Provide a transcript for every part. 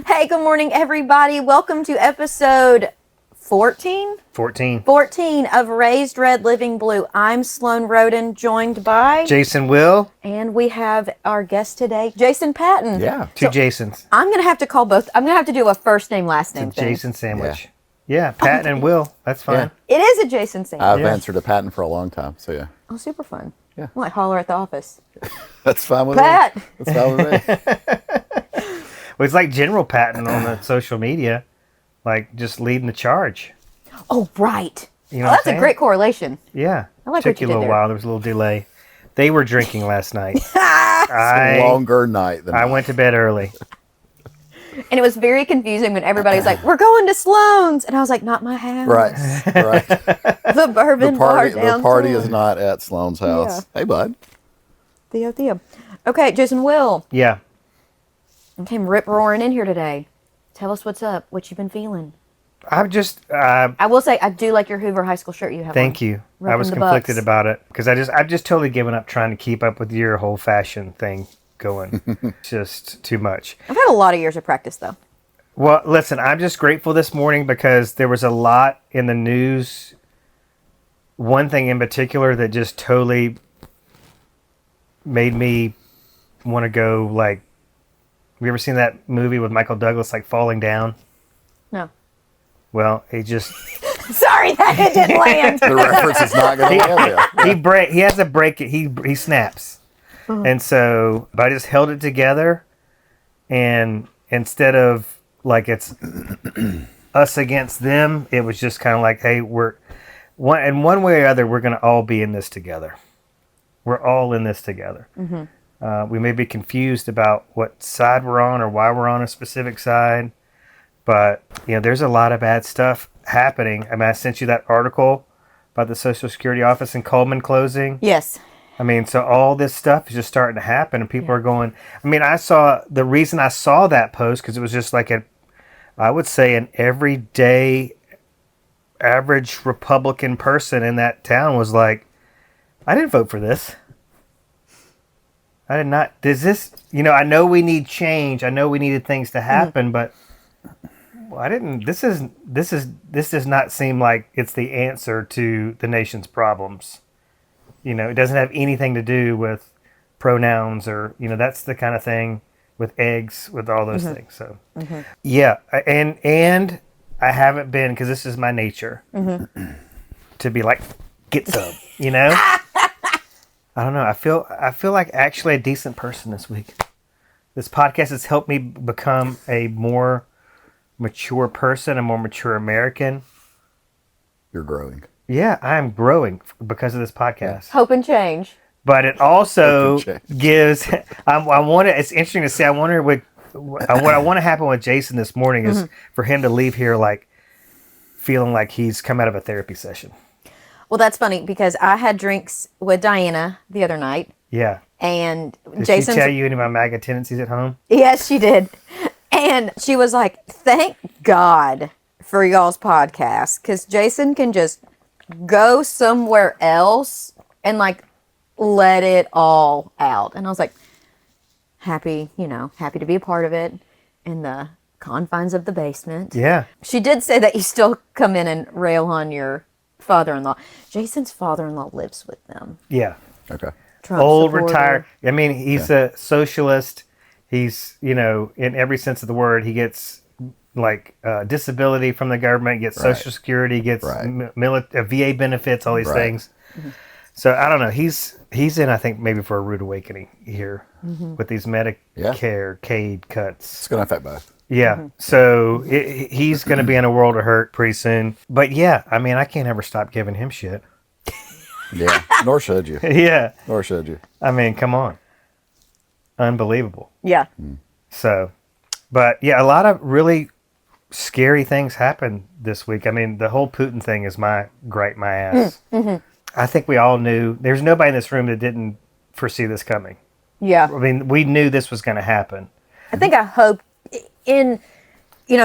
Hey, good morning, everybody. Welcome to episode 14? 14. 14 of Raised Red, Living Blue. I'm Sloan Roden, joined by... Jason Will. And we have our guest today, Jason Patton. Yeah. Two Jasons. I'm going to have to call both. I'm going to have to do a first name, last name thing. Jason sandwich. Yeah, Patton and Will. That's fine. It is a Jason sandwich. I've answered a Patton for a long time, so yeah. Oh, super fun. Yeah. Like holler at the office. That's fine with Pat! me. That's fine with me. Well, it's like General Patton on the social media, like just leading the charge. Oh, right. You know Oh, that's a great correlation. Yeah. I like Took what you you a did little there. while. There was a little delay. They were drinking last night. It's a longer night than I went to bed early. And it was very confusing when everybody's like, we're going to Sloan's. And I was like, not my house. Right. The bourbon bar downtown. The party is not at Sloan's house. Yeah. Hey, bud. Theo. Okay, Jason Will. Yeah. I came rip-roaring in here today. Tell us what's up. What you been feeling? I'm just, I will say, I do like your Hoover High School shirt you have thank on. you. I Repping was the conflicted Bucks. about it because I've just totally given up trying to keep up with your whole fashion thing going. It's just too much. I've had a lot of years of practice, though. Well, listen, I'm just grateful this morning because there was a lot in the news. One thing in particular that just totally made me want to go, like, have you ever seen that movie with Michael Douglas, like Falling Down? No. Well, he just... Sorry that it didn't land. The reference is not going to land there. He has to break it. He snaps. And so, but I just held it together, and instead of like it's us against them, it was just kind of like, hey, we're in one way or other, we're going to all be in this together. We're all in this together. We may be confused about what side we're on or why we're on a specific side, but there's a lot of bad stuff happening. I mean, I sent you that article about the Social Security office in Coleman closing. Yes. I mean, so all this stuff is just starting to happen, and people are going. I mean, the reason I saw that post because it was just like I would say an everyday average Republican person in that town was like, I didn't vote for this. I did not. Does this? I know we need change. I know we needed things to happen, but I didn't. This does not seem like it's the answer to the nation's problems. It doesn't have anything to do with pronouns or, that's the kind of thing with eggs, with all those things. So, yeah. And I haven't been, because this is my nature, to be like, get some, I don't know. I feel like actually a decent person this week. This podcast has helped me become a more mature person, a more mature American. You're growing. Yeah, I am growing because of this podcast. Hope and change. But it also gives. It's interesting to see. I wonder what I want to happen with Jason this morning is for him to leave here like feeling like he's come out of a therapy session. Well, that's funny because I had drinks with Diana the other night. Yeah. And Did Jason. she tell you any of my MAGA tendencies at home? Yes, she did. And she was like, thank God for y'all's podcast because Jason can just go somewhere else and like let it all out. And I was like, happy to be a part of it in the confines of the basement. Yeah. She did say that you still come in and rail on your father-in-law. Jason's father-in-law lives with them. Yeah. Okay. Trump Old, supporter. retired. I mean, he's a socialist. He's, in every sense of the word, he gets like disability from the government, gets Social Security, gets VA benefits, all these things. So I don't know. He's in, I think, maybe for a rude awakening here with these Medicare CAID cuts. It's going to affect both. Yeah. So he's going to be in a world of hurt pretty soon. But yeah, I mean, I can't ever stop giving him shit. Yeah. Nor should you. Yeah. Nor should you. I mean, come on. Unbelievable. Yeah. So, but yeah, a lot of really scary things happened this week. I mean, the whole Putin thing is my ass. I think we all knew. There's nobody in this room that didn't foresee this coming. Yeah. I mean, we knew this was going to happen. I think I hope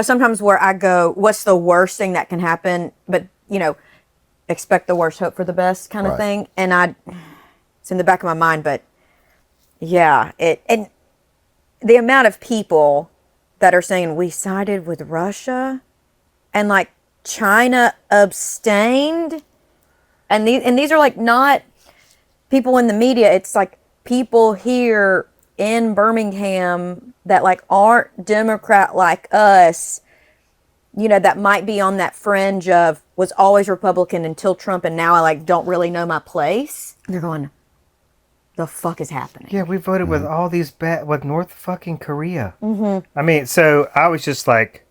sometimes where I go, what's the worst thing that can happen? But, expect the worst, hope for the best kind of thing. And it's in the back of my mind, but yeah, and the amount of people that are saying we sided with Russia, and like China abstained, and these are like not people in the media. It's like people here in Birmingham that like aren't Democrat like us, you know, that might be on that fringe of was always Republican until Trump, and now I like don't really know my place. They're going, the fuck is happening? Yeah, we voted with all these with North fucking Korea. I mean, so I was just like,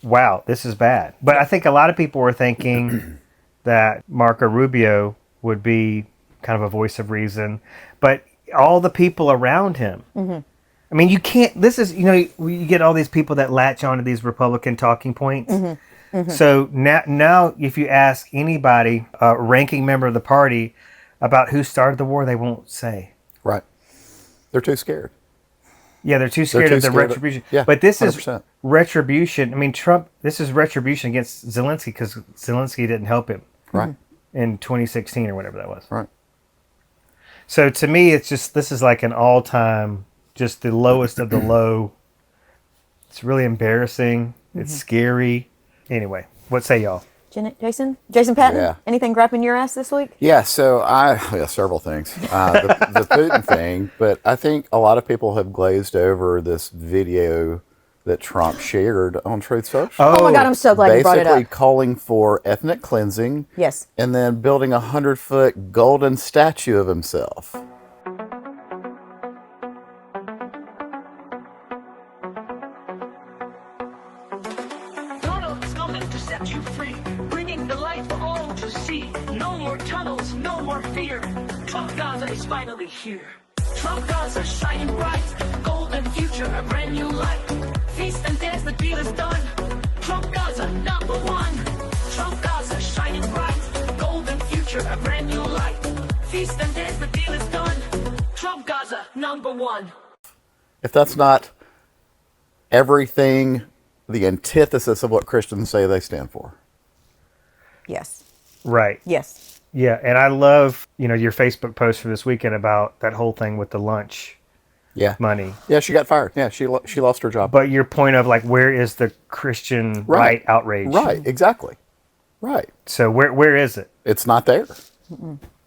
wow, this is bad. But I think a lot of people were thinking that Marco Rubio would be kind of a voice of reason, but all the people around him. I mean, you can't. This is, you know, you get all these people that latch onto these Republican talking points. So now, if you ask anybody, a ranking member of the party, about who started the war, they won't say. Right. They're too scared. Yeah, they're too scared of the retribution. Yeah, but this 100%. is retribution. I mean, Trump, this is retribution against Zelensky because Zelensky didn't help him. Right. In 2016 or whatever that was. Right. So to me, it's just, this is like an all-time, just the lowest of the low. It's really embarrassing. It's scary. Anyway, what say y'all? Jason Patton? Yeah. Anything grabbing your ass this week? Yeah, so several things. The Putin thing, but I think a lot of people have glazed over this video that Trump shared on Truth Social. Oh my God, I'm so glad you brought it up. Basically calling for ethnic cleansing. Yes. And then building a 100-foot golden statue of himself. Donald's coming to set you free, bringing the light for all to see. No more tunnels, no more fear. Trump Gaza is finally here. Trump Gaza shining bright, golden future, a brand new light. Feast and dance, the deal is done. Trump Gaza, number one. Trump Gaza shining bright, golden future, a brand new light. Feast and dance, the deal is done. Trump Gaza, number one. If that's not everything, the antithesis of what Christians say they stand for. Yes. Right. Yes. Yeah, and I love, you know, your Facebook post for this weekend about that whole thing with the lunch money. Yeah, she got fired. Yeah, she lost her job. But your point of like, where is the Christian right outrage? Right, exactly. Right. So where is it? It's not there.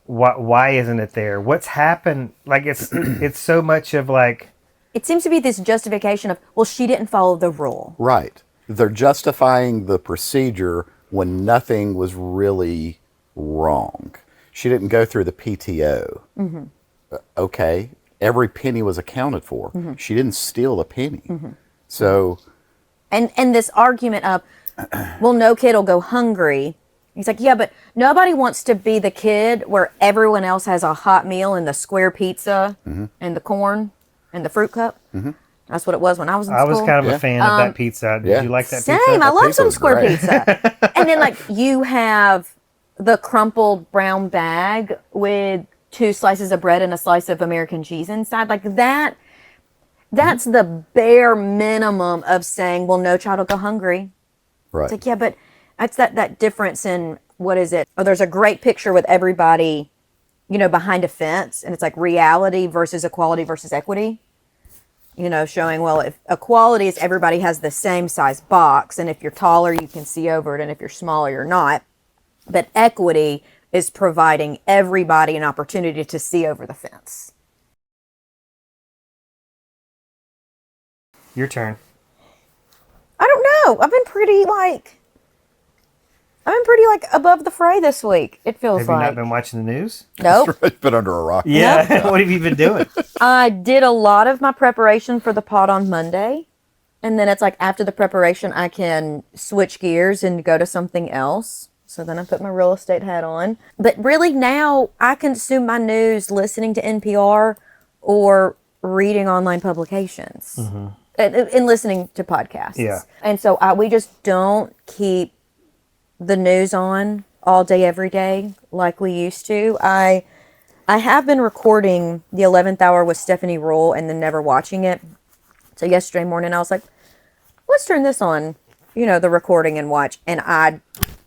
Why isn't it there? What's happened? Like it's so much of like. It seems to be this justification of, well, she didn't follow the rule. Right. They're justifying the procedure when nothing was really wrong. She didn't go through the PTO. Okay. Every penny was accounted for. She didn't steal a penny. So. And this argument of, well, no kid will go hungry. He's like, yeah, but nobody wants to be the kid where everyone else has a hot meal and the square pizza and the corn and the fruit cup. That's what it was when I was in school. I was kind of a fan of that pizza. Did you like that Same. pizza? I love pizza some was square great. pizza. And then like you have the crumpled brown bag with 2 slices of bread and a slice of American cheese inside. Like that, that's the bare minimum of saying, well, no child will go hungry. Right. It's like, yeah, but that's that difference in, what is it? Oh, there's a great picture with everybody, you know, behind a fence, and it's like reality versus equality versus equity. You know, showing, well, if equality is everybody has the same size box, and if you're taller, you can see over it, and if you're smaller, you're not. But equity is providing everybody an opportunity to see over the fence. Your turn. I don't know. I've been pretty above the fray this week. It feels Have you like. not been watching the news? Nope. It's been under a rock. Yeah. What have you been doing? I did a lot of my preparation for the pod on Monday. And then it's like after the preparation, I can switch gears and go to something else. So then I put my real estate hat on. But really now I consume my news listening to NPR or reading online publications and listening to podcasts. Yeah. And so we just don't keep the news on all day, every day like we used to. I have been recording the 11th hour with Stephanie Rule and then never watching it. So yesterday morning I was like, let's turn this on, you know, the recording and watch. And I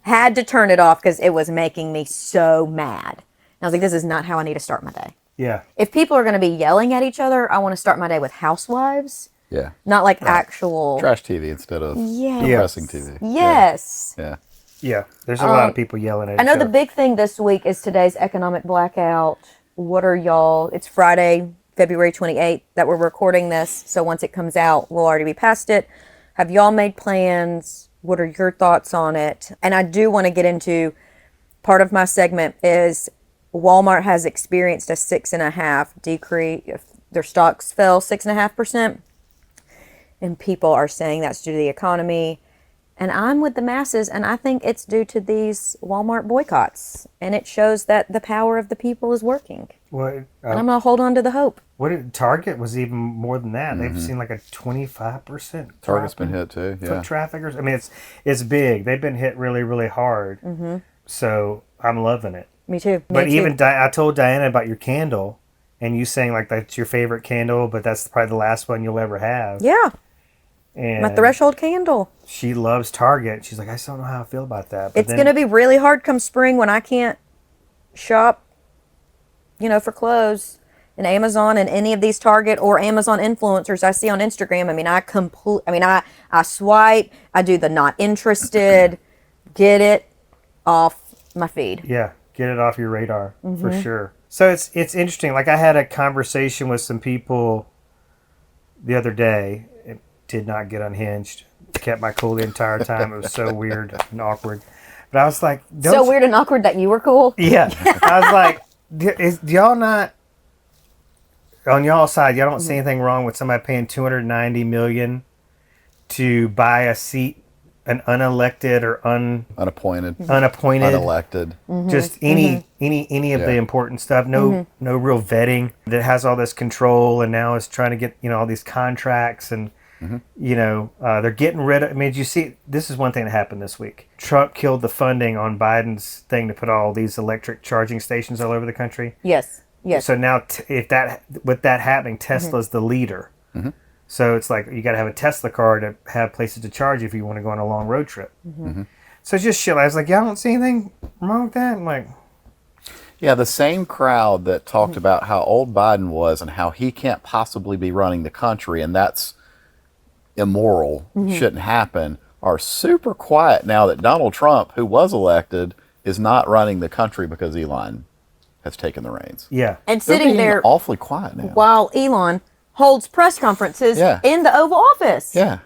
had to turn it off because it was making me so mad. And I was like, this is not how I need to start my day. Yeah. If people are going to be yelling at each other, I want to start my day with housewives Yeah. not like actual. Trash TV instead of Yeah. depressing TV. Yes. Yeah. Yeah, there's a lot of people yelling at I know each the other. big thing this week is today's economic blackout. What are y'all? It's Friday, February 28th that we're recording this. So once it comes out, we'll already be past it. Have y'all made plans? What are your thoughts on it? And I do want to get into part of my segment is Walmart has experienced a 6.5% decrease. Their stocks fell 6.5%. And people are saying that's due to the economy. And I'm with the masses, and I think it's due to these Walmart boycotts. And it shows that the power of the people is working. What? And I'm going to hold on to the hope. Target was even more than that. They've seen like a 25%. Target's been hit too. Yeah. Foot traffickers. I mean, it's big. They've been hit really, really hard. So I'm loving it. Me too. But even I told Diana about your candle, and you saying like that's your favorite candle, but that's probably the last one you'll ever have. Yeah, And my threshold candle. she loves Target. She's like, I still don't know how I feel about that. But It's going to be really hard come spring when I can't shop, for clothes in Amazon and any of these Target or Amazon influencers I see on Instagram. I mean, I swipe, I do the not interested, get it off my feed. Yeah, get it off your radar for sure. So it's interesting. Like I had a conversation with some people the other day. It did not get unhinged. Kept my cool the entire time. It was so weird and awkward. But I was like, So weird and awkward that you were cool. Yeah, I was like, do y'all not on y'all side? Y'all don't see anything wrong with somebody paying $290 million to buy a seat, an unelected or Unappointed. unelected, just any of the Yeah. important stuff. No real vetting. That has all this control, and now is trying to get all these contracts, and they're getting rid of. I mean, did you see? This is one thing that happened this week. Trump killed the funding on Biden's thing to put all these electric charging stations all over the country. Yes. Yes. So now, with that happening, Tesla's the leader. So it's like you got to have a Tesla car to have places to charge if you want to go on a long road trip. So it's just shit. I was like, yeah, I don't see anything wrong with that. I'm like, Yeah, the same crowd that talked about how old Biden was and how he can't possibly be running the country and that's immoral, shouldn't happen, are super quiet now that Donald Trump, who was elected, is not running the country because Elon has taken the reins. yeah. and They're sitting being there awfully quiet now. while Elon holds press conferences Yeah. in the Oval Office. Yeah.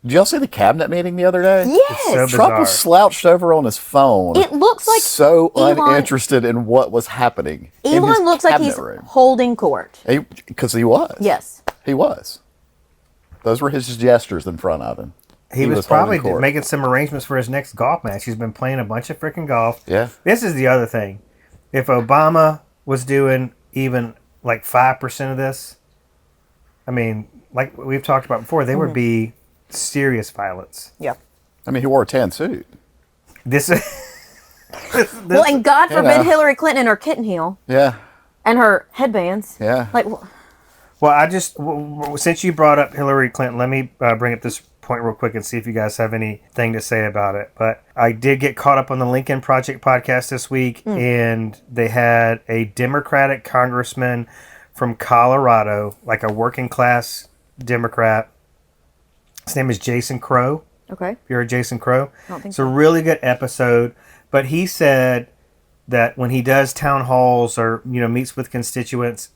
Did y'all see the cabinet meeting the other day? Yes. So Trump was bizarre. slouched over on his phone. It looks like so Elon- uninterested in what was happening. in his Elon looks like cabinet he's room. holding court. Because he was. Yes. He was. Those were his gestures in front of him. He was holding probably court. making some arrangements for his next golf match. He's been playing a bunch of freaking golf. Yeah. This is the other thing. If Obama was doing even like 5% of this, I mean, like we've talked about before, there would be serious violence. Yeah. I mean, he wore a tan suit. This is. Well, and God You forbid know. Hillary Clinton and her kitten heel Yeah. and her headbands. Yeah. Like, Well, I just, since you brought up Hillary Clinton, let me bring up this point real quick and see if you guys have anything to say about it. But I did get caught up on the Lincoln Project podcast this week, and they had a Democratic congressman from Colorado, like a working class Democrat. His name is Jason Crow. okay. If you're a Jason Crow, don't think it's a really good episode. But he said that when he does town halls or meets with constituents,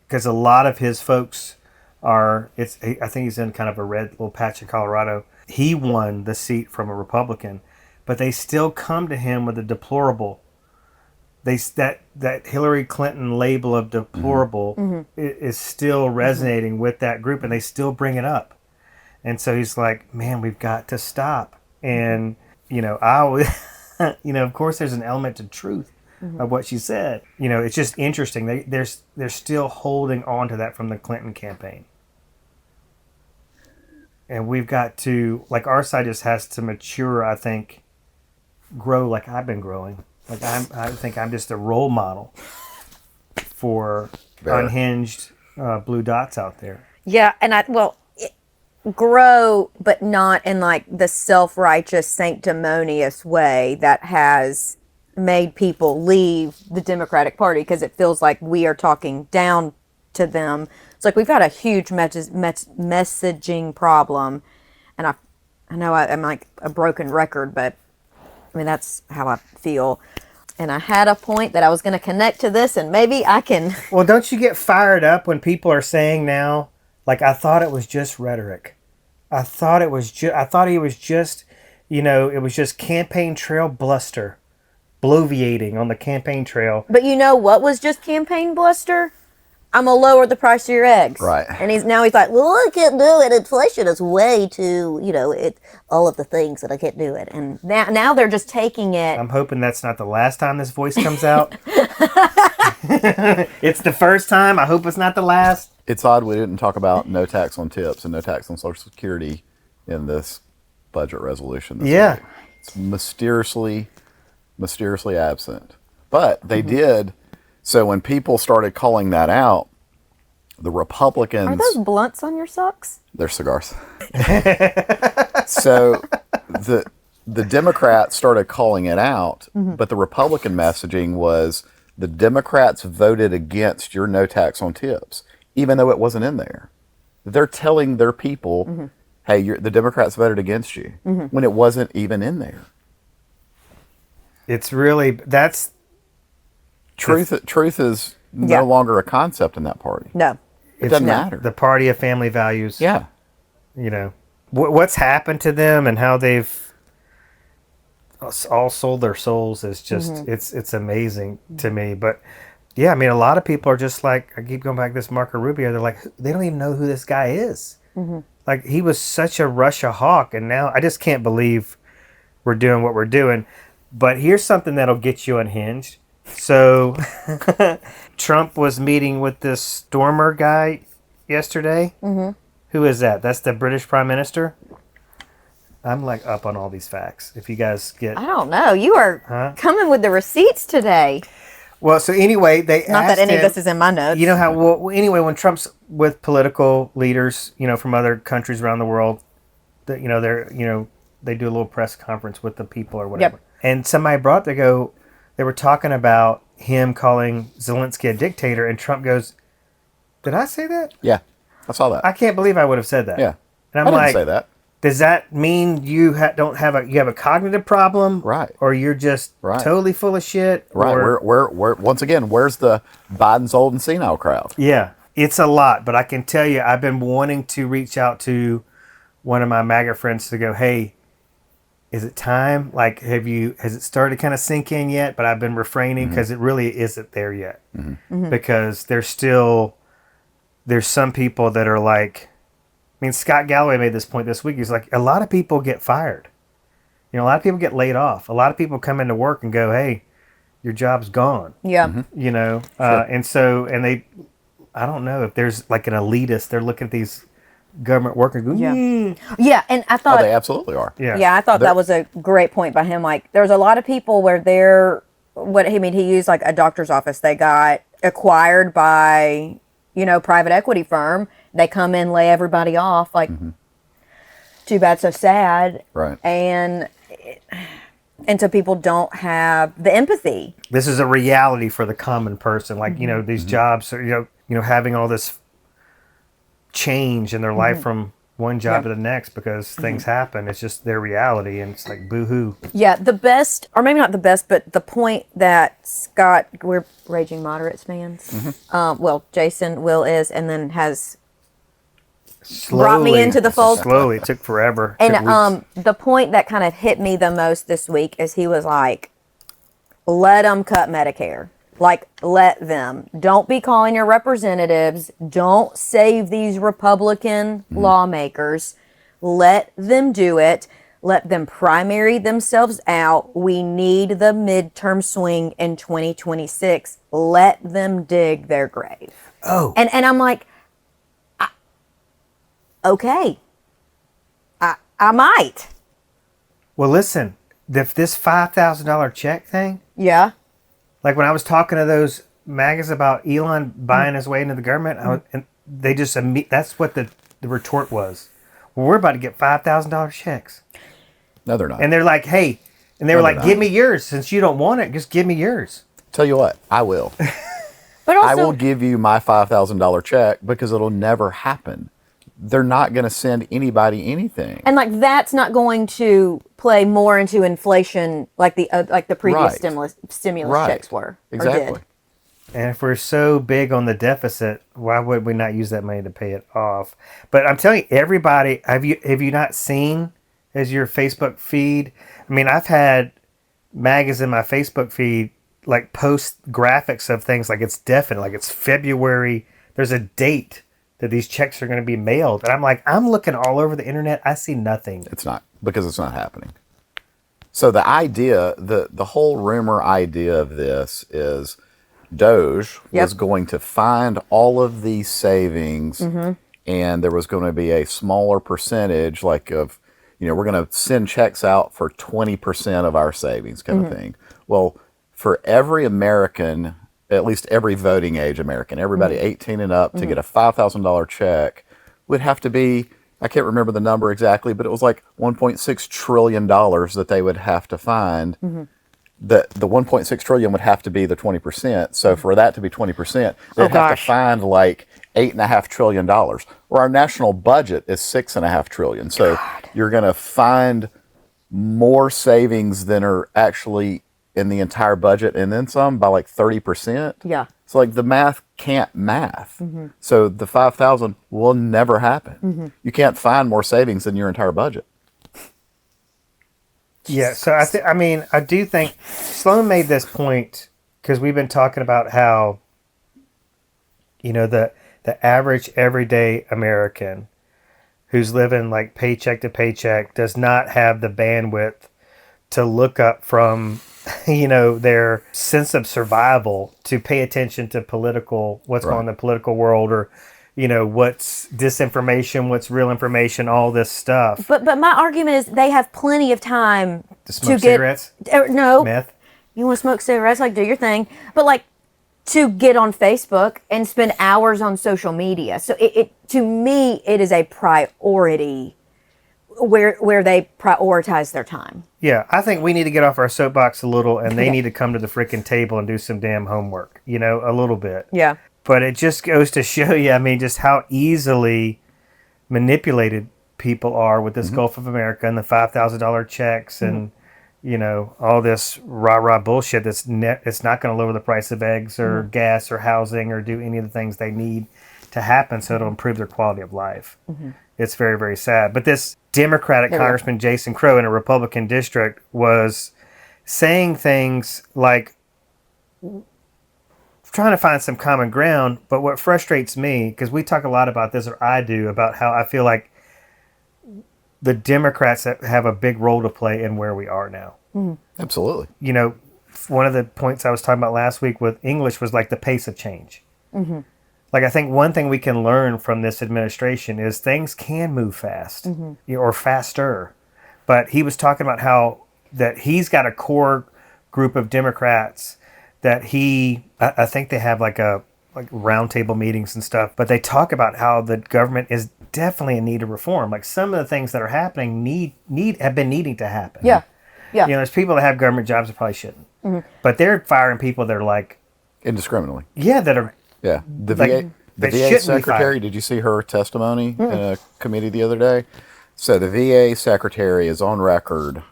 because a lot of his folks I think he's in kind of a red little patch of Colorado. He won the seat from a Republican, but they still come to him with a deplorable. That Hillary Clinton label of deplorable is still resonating with that group, and they still bring it up. And so he's like, man, we've got to stop. And, I always, of course there's an element to truth of what she said. It's just interesting. They're still holding on to that from the Clinton campaign. And we've got to, like, our side just has to mature, I think, grow like I've been growing. Like, I think I'm just a role model for unhinged blue dots out there. Yeah, and grow, but not in like the self-righteous, sanctimonious way that has made people leave the Democratic Party, because it feels like we are talking down to them. It's like we've got a huge messaging problem, and I know I'm like a broken record, but I mean that's how I feel. And I had a point that I was going to connect to this, and maybe I can. Well, don't you get fired up when people are saying now, like, I thought it was just rhetoric. I thought he was just, it was just campaign trail bluster, bloviating on the campaign trail. But you know what was just campaign bluster? I'm gonna lower the price of your eggs. Right. And he's like, well, I can't do it. Inflation is way too, all of the things that I can't do it. And now they're just taking it. I'm hoping that's not the last time this voice comes out. It's the first time. I hope it's not the last. It's odd we didn't talk about no tax on tips and no tax on Social Security in this budget resolution. This week. It's mysteriously absent. But they did. So when people started calling that out, the Republicans... Are those blunts on your socks? They're cigars. So the Democrats started calling it out, but the Republican messaging was the Democrats voted against your no tax on tips, even though it wasn't in there. They're telling their people, hey, the Democrats voted against you, when it wasn't even in there. It's really... That's... Truth is no longer a concept in that party. No. It doesn't matter. The party of family values. Yeah. What's happened to them and how they've all sold their souls is just, it's amazing to me. But yeah, I mean, a lot of people are just like, I keep going back to this Marco Rubio. They're like, they don't even know who this guy is. Like, he was such a Russia hawk. And now I just can't believe we're doing what we're doing. But here's something that'll get you unhinged. So Trump was meeting with this Stormer guy yesterday. Who is that? That's the British Prime Minister? I'm like up on all these facts. If you guys get... I don't know. You are coming with the receipts today. Well, so anyway, they Not asked that any him, of this is in my notes. You know how... Well, anyway, when Trump's with political leaders, from other countries around the world, they do a little press conference with the people or whatever. Yep. And somebody brought, they were talking about him calling Zelensky a dictator, and Trump goes, "Did I say that? Yeah, I saw that. I can't believe I would have said that." Yeah, and I'm I didn't like, say that. Does that mean you don't have a cognitive problem, right? Or you're just totally full of shit, right? Where once again, where's the Biden's old and senile crowd? Yeah, it's a lot, but I can tell you, I've been wanting to reach out to one of my MAGA friends to go, hey. Is it time? Like, has it started to kind of sink in yet? But I've been refraining because it really isn't there yet. Because there's some people that are like, I mean, Scott Galloway made this point this week. He's like, a lot of people get fired. A lot of people get laid off. A lot of people come into work and go, hey, your job's gone. Yeah. Sure. And they, I don't know if there's like an elitist, they're looking at these government workers going, yeah, and I thought... Oh, they absolutely are. Yeah, I thought that was a great point by him. Like, there's a lot of people where he used like a doctor's office. They got acquired by, private equity firm. They come in, lay everybody off. Like, too bad, so sad. Right. And so people don't have the empathy. This is a reality for the common person. Like, these jobs are, having all this change in their life from one job to the next because things happen. It's just their reality, and it's like boo-hoo. Yeah, the best, or maybe not the best, but the point that Scott, we're Raging Moderates fans. Well, Jason, Will is, and then has brought me into the fold. Slowly, it took forever. And the point that kind of hit me the most this week is he was like, let them cut Medicare. Like, let them. Don't be calling your representatives. Don't save these Republican lawmakers. Let them do it. Let them primary themselves out. We need the midterm swing in 2026. Let them dig their grave. Oh. And I'm like, okay. I might. Well, listen, if this $5,000 check thing... Yeah. Like when I was talking to those MAGAs about Elon buying his way into the government, and they just that's what the retort was. Well, we're about to get $5,000 checks. No, they're not. And they're like, hey, and they were like, give me yours since you don't want it. Just give me yours. Tell you what, I will. But I will also, give you my $5,000 check because it'll never happen. They're not going to send anybody anything. and like that's not going to play more into inflation like the previous Right. stimulus Right. checks were. Or Exactly. did. And if we're so big on the deficit, why would we not use that money to pay it off? But I'm telling you, everybody, have you not seen as your Facebook feed? I mean, I've had MAGAs in my Facebook feed like post graphics of things like it's definite, like it's February. There's a date that these checks are going to be mailed, and I'm like, I'm looking all over the internet. I see nothing. It's not, because it's not happening. So the idea, the whole rumor idea of this is Doge was going to find all of these savings, and there was going to be a smaller percentage, like of, we're going to send checks out for 20% of our savings kind of thing. Well, for every American, at least every voting age American, everybody 18 and up to get a $5,000 check would have to be, I can't remember the number exactly, but it was like $1.6 trillion that they would have to find. The 1.6 trillion would have to be the 20%. So for that to be 20%, they'd have to find like $8.5 trillion. Or our national budget is $6.5 trillion. So you're going to find more savings than are actually in the entire budget, and then some, by like 30%. Yeah. So like the math can't math. So the 5,000 will never happen. You can't find more savings than your entire budget. Yeah, so I do think Sloan made this point because we've been talking about how, the average everyday American who's living like paycheck to paycheck does not have the bandwidth to look up from, their sense of survival to pay attention to what's going on in the political world, or what's disinformation, what's real information, all this stuff. But my argument is they have plenty of time To smoke get cigarettes? no. Meth? You want to smoke cigarettes, like do your thing, but like to get on Facebook and spend hours on social media. So it to me it is a priority where they prioritize their time. Yeah, I think we need to get off our soapbox a little, and they need to come to the freaking table and do some damn homework, a little bit. Yeah. But it just goes to show you, just how easily manipulated people are with this Gulf of America and the $5,000 checks and, all this rah-rah bullshit it's not going to lower the price of eggs or gas or housing or do any of the things they need to happen so it'll improve their quality of life. It's very, very sad. But this Democratic Congressman Jason Crow in a Republican district was saying things like trying to find some common ground. But what frustrates me, because we talk a lot about this, or I do, about how I feel like the Democrats have a big role to play in where we are now. Absolutely. One of the points I was talking about last week with English was like the pace of change. Like, I think one thing we can learn from this administration is things can move fast or faster. But he was talking about how that he's got a core group of Democrats that I think they have like roundtable meetings and stuff, but they talk about how the government is definitely in need of reform. Like some of the things that are happening have been needing to happen. Yeah. Yeah. There's people that have government jobs that probably shouldn't. But they're firing people that are like Indiscriminately. that are Yeah. The like, VA, the they VA shouldn't be secretary, fired. did you see her testimony in a committee the other day? So the VA secretary is on record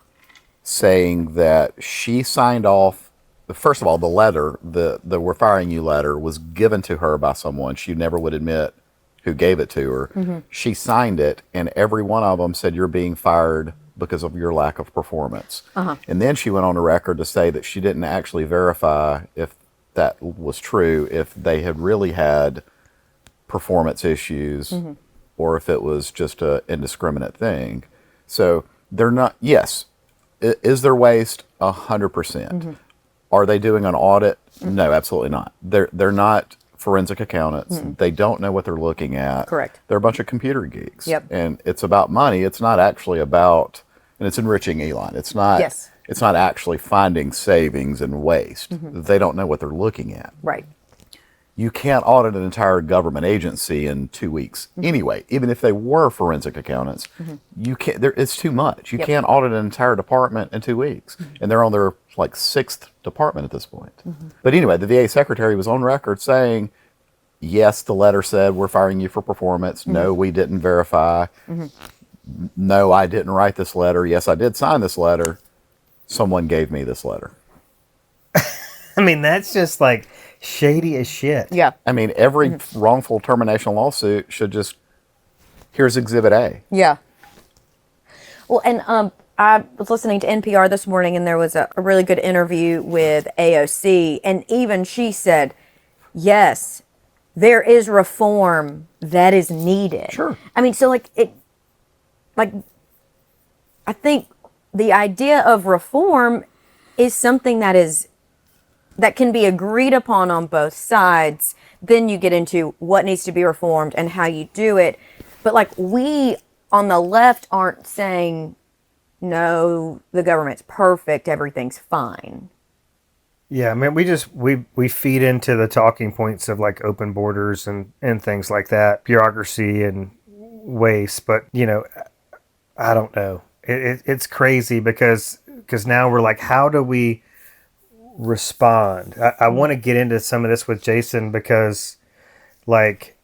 saying that she signed off. First of all, the letter, the "we're firing you" letter, was given to her by someone. She never would admit who gave it to her. She signed it, and every one of them said, "You're being fired because of your lack of performance." And then she went on the record to say that she didn't actually verify if that was true, if they had really had performance issues, or if it was just an indiscriminate thing. So they're not. Yes, is there waste? 100%. Are they doing an audit? No, absolutely not. They're not forensic accountants. They don't know what they're looking at. Correct. They're a bunch of computer geeks. Yep. And it's about money. It's not actually about, and it's enriching Elon. It's not. Yes. It's not actually finding savings and waste. They don't know what they're looking at. Right. You can't audit an entire government agency in 2 weeks. Anyway, even if they were forensic accountants, you can't. It's too much. You can't audit an entire department in 2 weeks, and they're on their like 6th department at this point. But anyway, the VA secretary was on record saying, "Yes, the letter said we're firing you for performance. No, we didn't verify. No, I didn't write this letter. Yes, I did sign this letter. Someone gave me this letter." I mean, that's just like shady as shit. Yeah. I mean, every wrongful termination lawsuit should just, here's Exhibit A. Yeah. Well, and I was listening to NPR this morning, and there was a really good interview with AOC, and even she said, yes, there is reform that is needed. Sure. I mean, so I think the idea of reform is something that can be agreed upon on both sides. Then you get into what needs to be reformed and how you do it. But like, we on the left aren't saying, no, the government's perfect, everything's fine. Yeah, I mean, we feed into the talking points of like open borders and things like that, bureaucracy and waste. But I don't know. It's crazy because now we're like, how do we respond? I want to get into some of this with Jason because, like,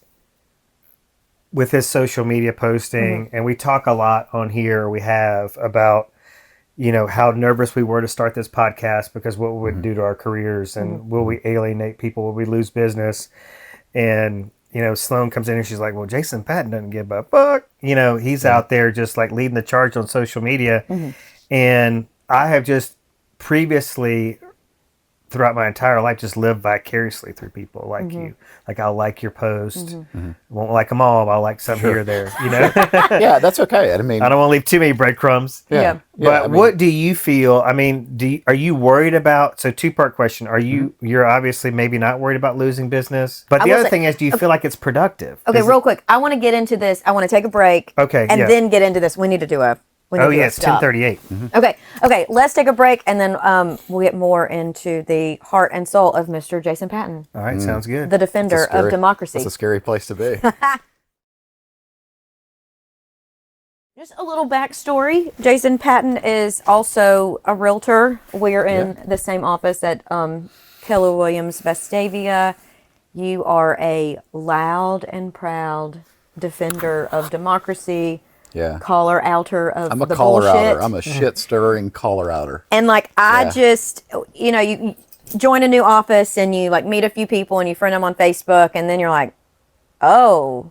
with his social media posting, and we talk a lot on here, we have about, how nervous we were to start this podcast because what would it do to our careers, and will we alienate people? Will we lose business? And, Sloan comes in and she's like, well, Jason Patton doesn't give a fuck. He's out there just like leading the charge on social media. And I have just previously, throughout my entire life, just lived vicariously through people like you. Like, I'll like your post. Won't like them all, but I'll like some here or there, Yeah, that's okay. I mean, I don't want to leave too many breadcrumbs. Yeah. But what do you feel? I mean, are you worried about, so two-part question, you're obviously maybe not worried about losing business, but the other thing is, do you feel like it's productive? Okay, real quick, I want to get into this. I want to take a break. Okay, and then get into this. We need to do a it's 10:38. Okay, let's take a break, and then we'll get more into the heart and soul of Mr. Jason Patton. All right, sounds good. The defender of democracy. That's a scary place to be. Just a little backstory. Jason Patton is also a realtor. We're in the same office at Keller Williams Vestavia. You are a loud and proud defender of democracy. Yeah. Caller outer of I'm a the caller bullshit. outer. I'm a shit stirring caller outer. And like, I just, you join a new office and you like meet a few people and you friend them on Facebook, and then you're like, oh,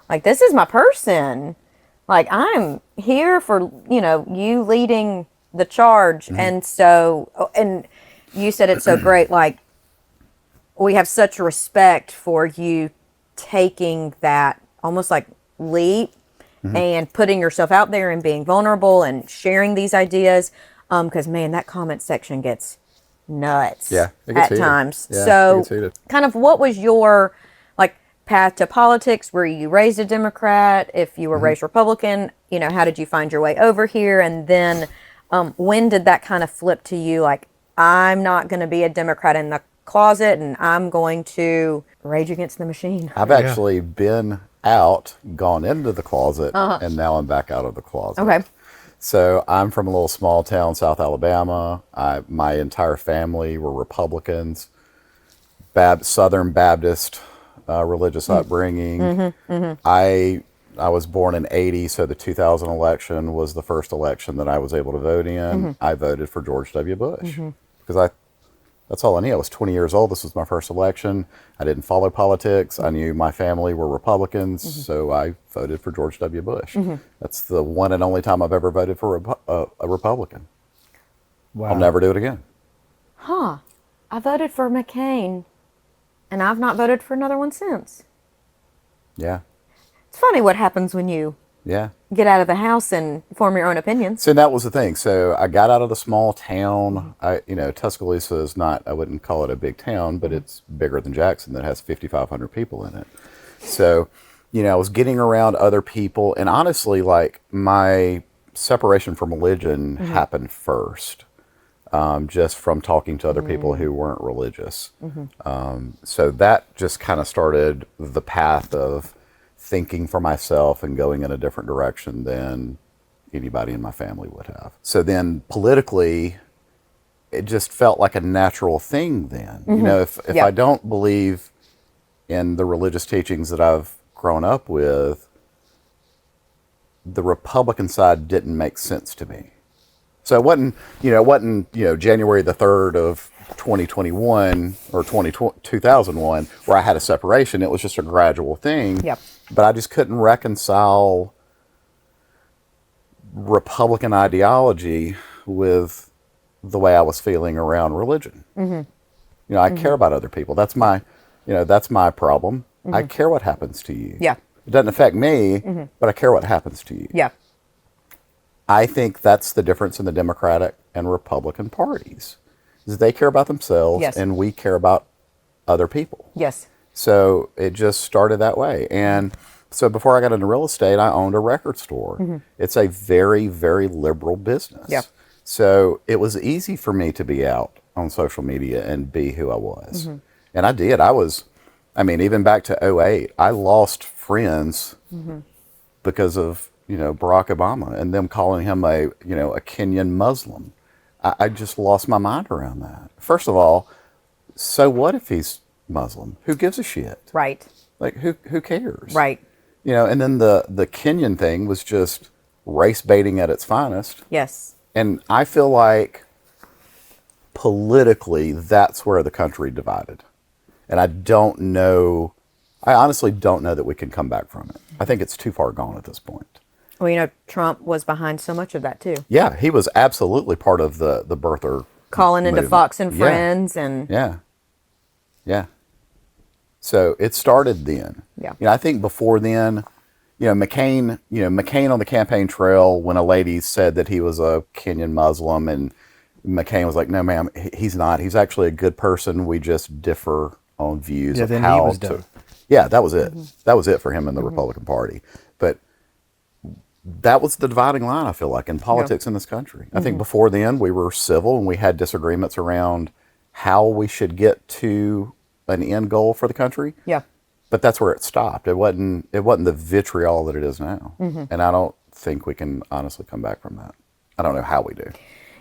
like, this is my person. Like, I'm here for, you leading the charge. And so, and you said it so great, like, we have such respect for you taking that almost like leap and putting yourself out there and being vulnerable and sharing these ideas. Because, man, that comment section gets nuts It gets at times. Yeah, so it gets heated. kind of what was your like path to politics? Were you raised a Democrat? If you were raised Republican, how did you find your way over here? And then when did that kind of flip to you? Like, I'm not going to be a Democrat in the closet, and I'm going to rage against the machine. I've actually been out, gone into the closet, and now I'm back out of the closet. Okay. So I'm from a little small town, South Alabama. My entire family were Republicans, Southern Baptist religious upbringing. I was born in '80, so the 2000 election was the first election that I was able to vote in. I voted for George W. Bush because that's all I knew. I was 20 years old. This was my first election. I didn't follow politics. I knew my family were Republicans, so I voted for George W. Bush. That's the one and only time I've ever voted for a Republican. Wow. I'll never do it again. I voted for McCain, and I've not voted for another one since. Yeah. It's funny what happens when you Yeah. get out of the house and form your own opinions. So that was the thing. So I got out of the small town. Tuscaloosa is not, I wouldn't call it a big town, but it's bigger than Jackson that has 5,500 people in it. So, I was getting around other people, and honestly, like, my separation from religion happened first. just from talking to other people who weren't religious. So that just kind of started the path of thinking for myself and going in a different direction than anybody in my family would have. So then politically, it just felt like a natural thing then. You know, if Yeah. I don't believe in the religious teachings that I've grown up with, the Republican side didn't make sense to me. So it wasn't January the 3rd of 2021 or 2001 where I had a separation. It was just a gradual thing. Yep. But I just couldn't reconcile Republican ideology with the way I was feeling around religion. You know, I care about other people. That's my problem. I care what happens to you. Yeah. It doesn't affect me, but I care what happens to you. Yeah. I think that's the difference in the Democratic and Republican parties. Is they care about themselves Yes. and we care about other people. Yes. So it just started that way. And so before I got into real estate, I owned a record store. It's a very, very liberal business. Yeah. So it was easy for me to be out on social media and be who I was. And I did. Even back to '08, I lost friends because of, Barack Obama and them calling him a Kenyan Muslim. I just lost my mind around that. First of all, so what if he's Muslim? Who gives a shit? Right. Like, who cares? Right. And then the Kenyan thing was just race baiting at its finest. Yes. And I feel like politically, that's where the country divided. And I honestly don't know that we can come back from it. I think it's too far gone at this point. Well, Trump was behind so much of that too. Yeah, he was absolutely part of the birther Calling into movement. Fox and Friends and Yeah. So it started then. Yeah. I think before then, McCain on the campaign trail, when a lady said that he was a Kenyan Muslim, and McCain was like, "No, ma'am, he's not. He's actually a good person. We just differ on views of then how he was to." done. Yeah, that was it. That was it for him in the Republican Party. But that was the dividing line, I feel like, in politics in this country. I think before then we were civil and we had disagreements around how we should get to an end goal for the country. yeah. But that's where it stopped. It wasn't the vitriol that it is now. And I don't think we can honestly come back from that. I don't know how we do.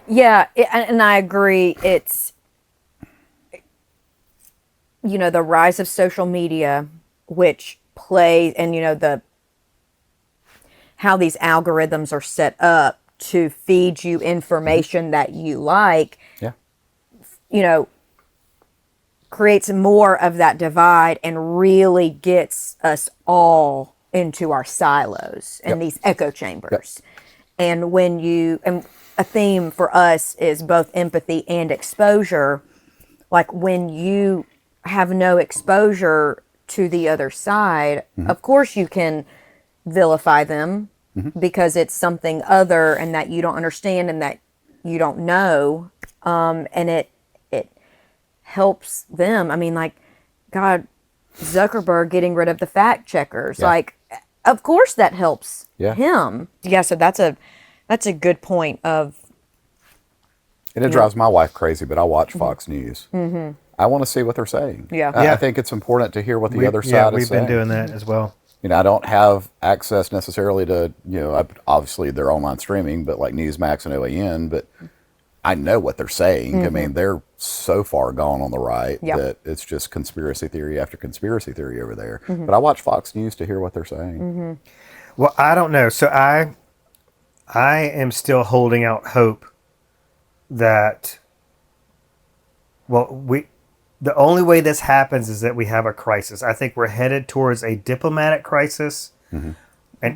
Yeah, and I agree. It's, the rise of social media, which plays, and, how these algorithms are set up to feed you information that you like, Yeah. Creates more of that divide and really gets us all into our silos and these echo chambers. And and a theme for us is both empathy and exposure. Like when you have no exposure to the other side, of course you can vilify them because it's something other and that you don't understand and that you don't know. And it helps them. I mean, like, God, Zuckerberg getting rid of the fact checkers. Yeah. Like, of course that helps Yeah. him. Yeah, so that's a good point of. And it drives my wife crazy, but I watch Fox News. I want to see what they're saying. Yeah. I think it's important to hear what the other side Yeah, is we've saying. been doing that as well. I don't have access necessarily to, obviously they're online streaming, but like Newsmax and OAN, but I know what they're saying. I mean, they're so far gone on the right that it's just conspiracy theory after conspiracy theory over there. But I watch Fox News to hear what they're saying. Well, I don't know. So I am still holding out hope that, the only way this happens is that we have a crisis. I think we're headed towards a diplomatic crisis, an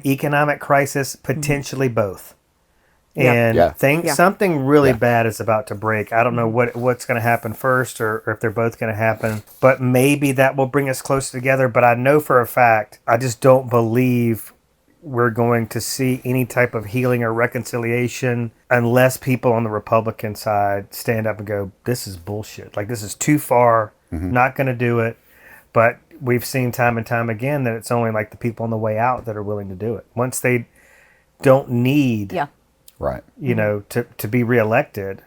economic crisis, potentially both. And something really bad is about to break. I don't know what's going to happen first or if they're both going to happen. But maybe that will bring us closer together. But I know for a fact, I just don't believe we're going to see any type of healing or reconciliation unless people on the Republican side stand up and go, this is bullshit. Like, this is too far. Not going to do it. But we've seen time and time again that it's only like the people on the way out that are willing to do it. Once they don't need... Right. to be reelected,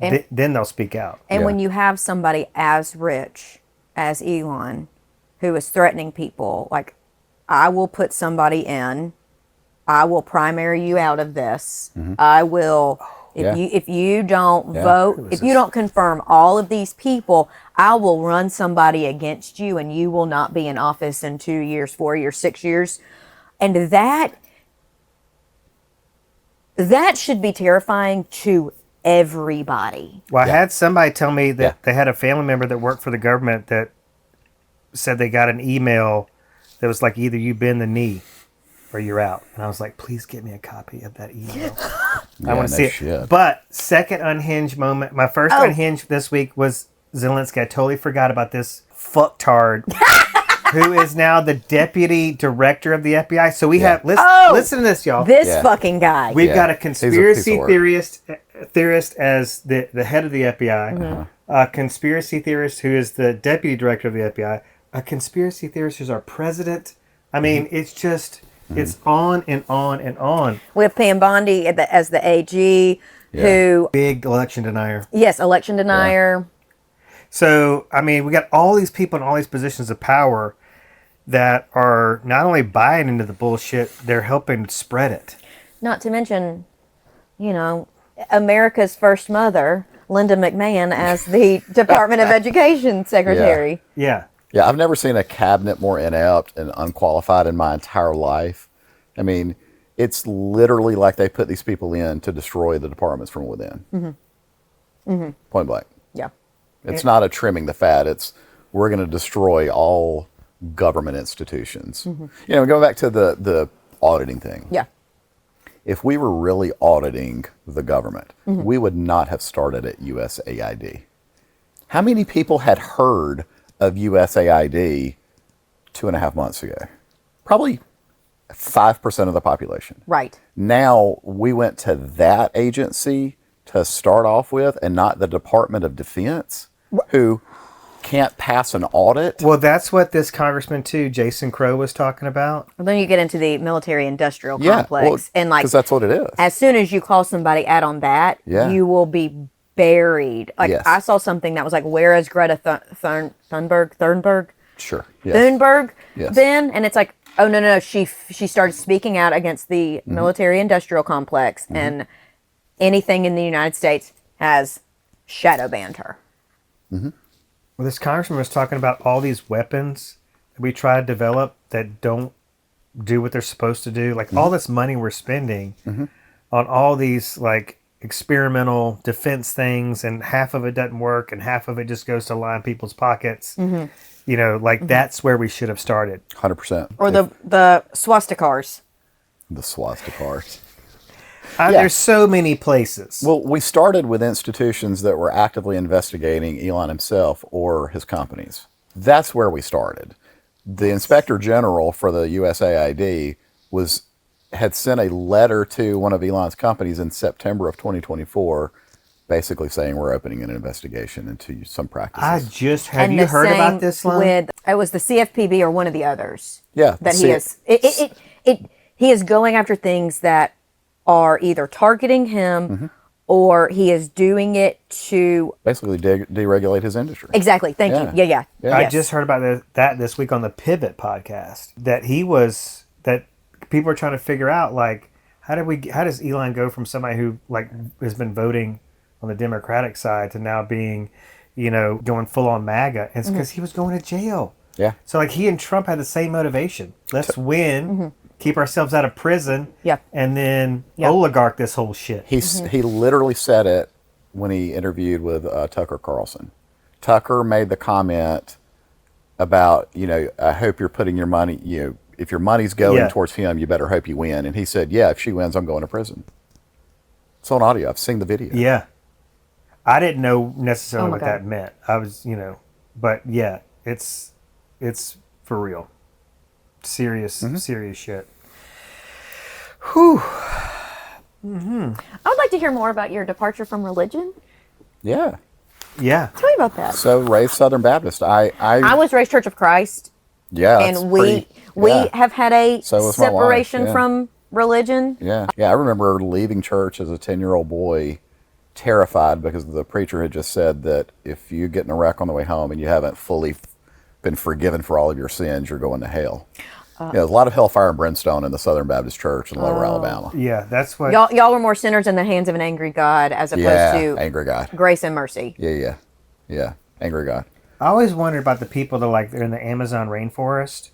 And, then they'll speak out. and Yeah. when you have somebody as rich as Elon who is threatening people, like, I will put somebody in, I will primary you out of this, I will, Yeah. if you don't Yeah. vote, if you don't confirm all of these people, I will run somebody against you and you will not be in office in 2 years, 4 years, 6 years. And that should be terrifying to everybody. Well, I Yeah. had somebody tell me that Yeah. they had a family member that worked for the government that said they got an email that was like, either you bend the knee or you're out. And I was like, please get me a copy of that email. I want to no see it. shit. But second unhinged moment, my first Oh. unhinged this week was Zelensky. I totally forgot about this fucktard who is now the deputy director of the FBI. So we have, listen to this, y'all. This Yeah. fucking guy. We've Yeah. got a He's a piece conspiracy of work. theorist as the head of the FBI, a conspiracy theorist who is the deputy director of the FBI, a conspiracy theorist who's our president. I mean, it's just, it's on and on and on. We have Pam Bondi as the AG, who, Big election denier. yes, election denier. So, I mean, we got all these people in all these positions of power that are not only buying into the bullshit, they're helping spread it. Not to mention, you know, America's first mother, Linda McMahon, as the Department of Education secretary. Yeah. Yeah, I've never seen a cabinet more inept and unqualified in my entire life. I mean, it's literally like they put these people in to destroy the departments from within. Point blank. Yeah. It's not a trimming the fat. It's we're going to destroy all government institutions. You know, going back to the auditing thing. Yeah. If we were really auditing the government, we would not have started at USAID. How many people had heard of USAID 2.5 months ago? Probably 5% of the population. Right. Now we went to that agency to start off with and not the Department of Defense, who can't pass an audit. Well, that's what this congressman too, Jason Crow, was talking about. Well, then you get into the military-industrial Yeah, complex, well, and like, 'cause that's what it is. as soon as you call somebody out on that, Yeah. you will be buried. Like, Yes. I saw something that was like, "Where is Greta Thunberg? Sure. Yes. Thunberg Yes. been?" And it's like, oh no, she started speaking out against the Mm-hmm. military-industrial complex, and anything in the United States has shadow banned her. Well, this congressman was talking about all these weapons that we try to develop that don't do what they're supposed to do. Like all this money we're spending on all these like experimental defense things, and half of it doesn't work, and half of it just goes to line people's pockets. You know, like that's where we should have started. 100%. Or the swastikas. The swastikas. There's so many places. Well, we started with institutions that were actively investigating Elon himself or his companies. That's where we started. The Inspector General for the USAID had sent a letter to one of Elon's companies in September of 2024, basically saying we're opening an investigation into some practices. Have And you the heard same about this, Lon? with it was the CFPB or one of the others. Yeah, that see- he is. He is going after things that are either targeting him or he is doing it to Basically deregulate his industry. exactly. Thank Yeah. you. Yeah. Yeah. I Yes. just heard about that this week on the Pivot podcast, that people are trying to figure out, like, how does Elon go from somebody who like has been voting on the Democratic side to now being, going full on MAGA? It's because he was going to jail. Yeah. So like he and Trump had the same motivation. Let's win, keep ourselves out of prison, Yeah. and then Yeah. oligarch this whole shit. He literally said it when he interviewed with Tucker Carlson. Tucker made the comment about, I hope you're putting your money, if your money's going towards him, you better hope you win. And he said, yeah, if she wins, I'm going to prison. It's on audio. I've seen the video. Yeah. I didn't know necessarily Oh my what God. that meant. I was, but yeah, it's for real. Serious shit. Whew. I would like to hear more about your departure from religion. Yeah. Yeah. Tell me about that. So raised Southern Baptist. I was raised Church of Christ, yeah. that's and we yeah. have had a So was my wife, separation yeah. from religion. Yeah. Yeah. I remember leaving church as a 10-year-old boy terrified because the preacher had just said that if you get in a wreck on the way home and you haven't fully been forgiven for all of your sins, you're going to hell. There's a lot of hellfire and brimstone in the Southern Baptist Church in Lower Alabama. Yeah, that's what. Y'all were more sinners in the hands of an angry God as opposed to angry God. grace and mercy. Yeah, angry God. I always wondered about the people that they're in the Amazon rainforest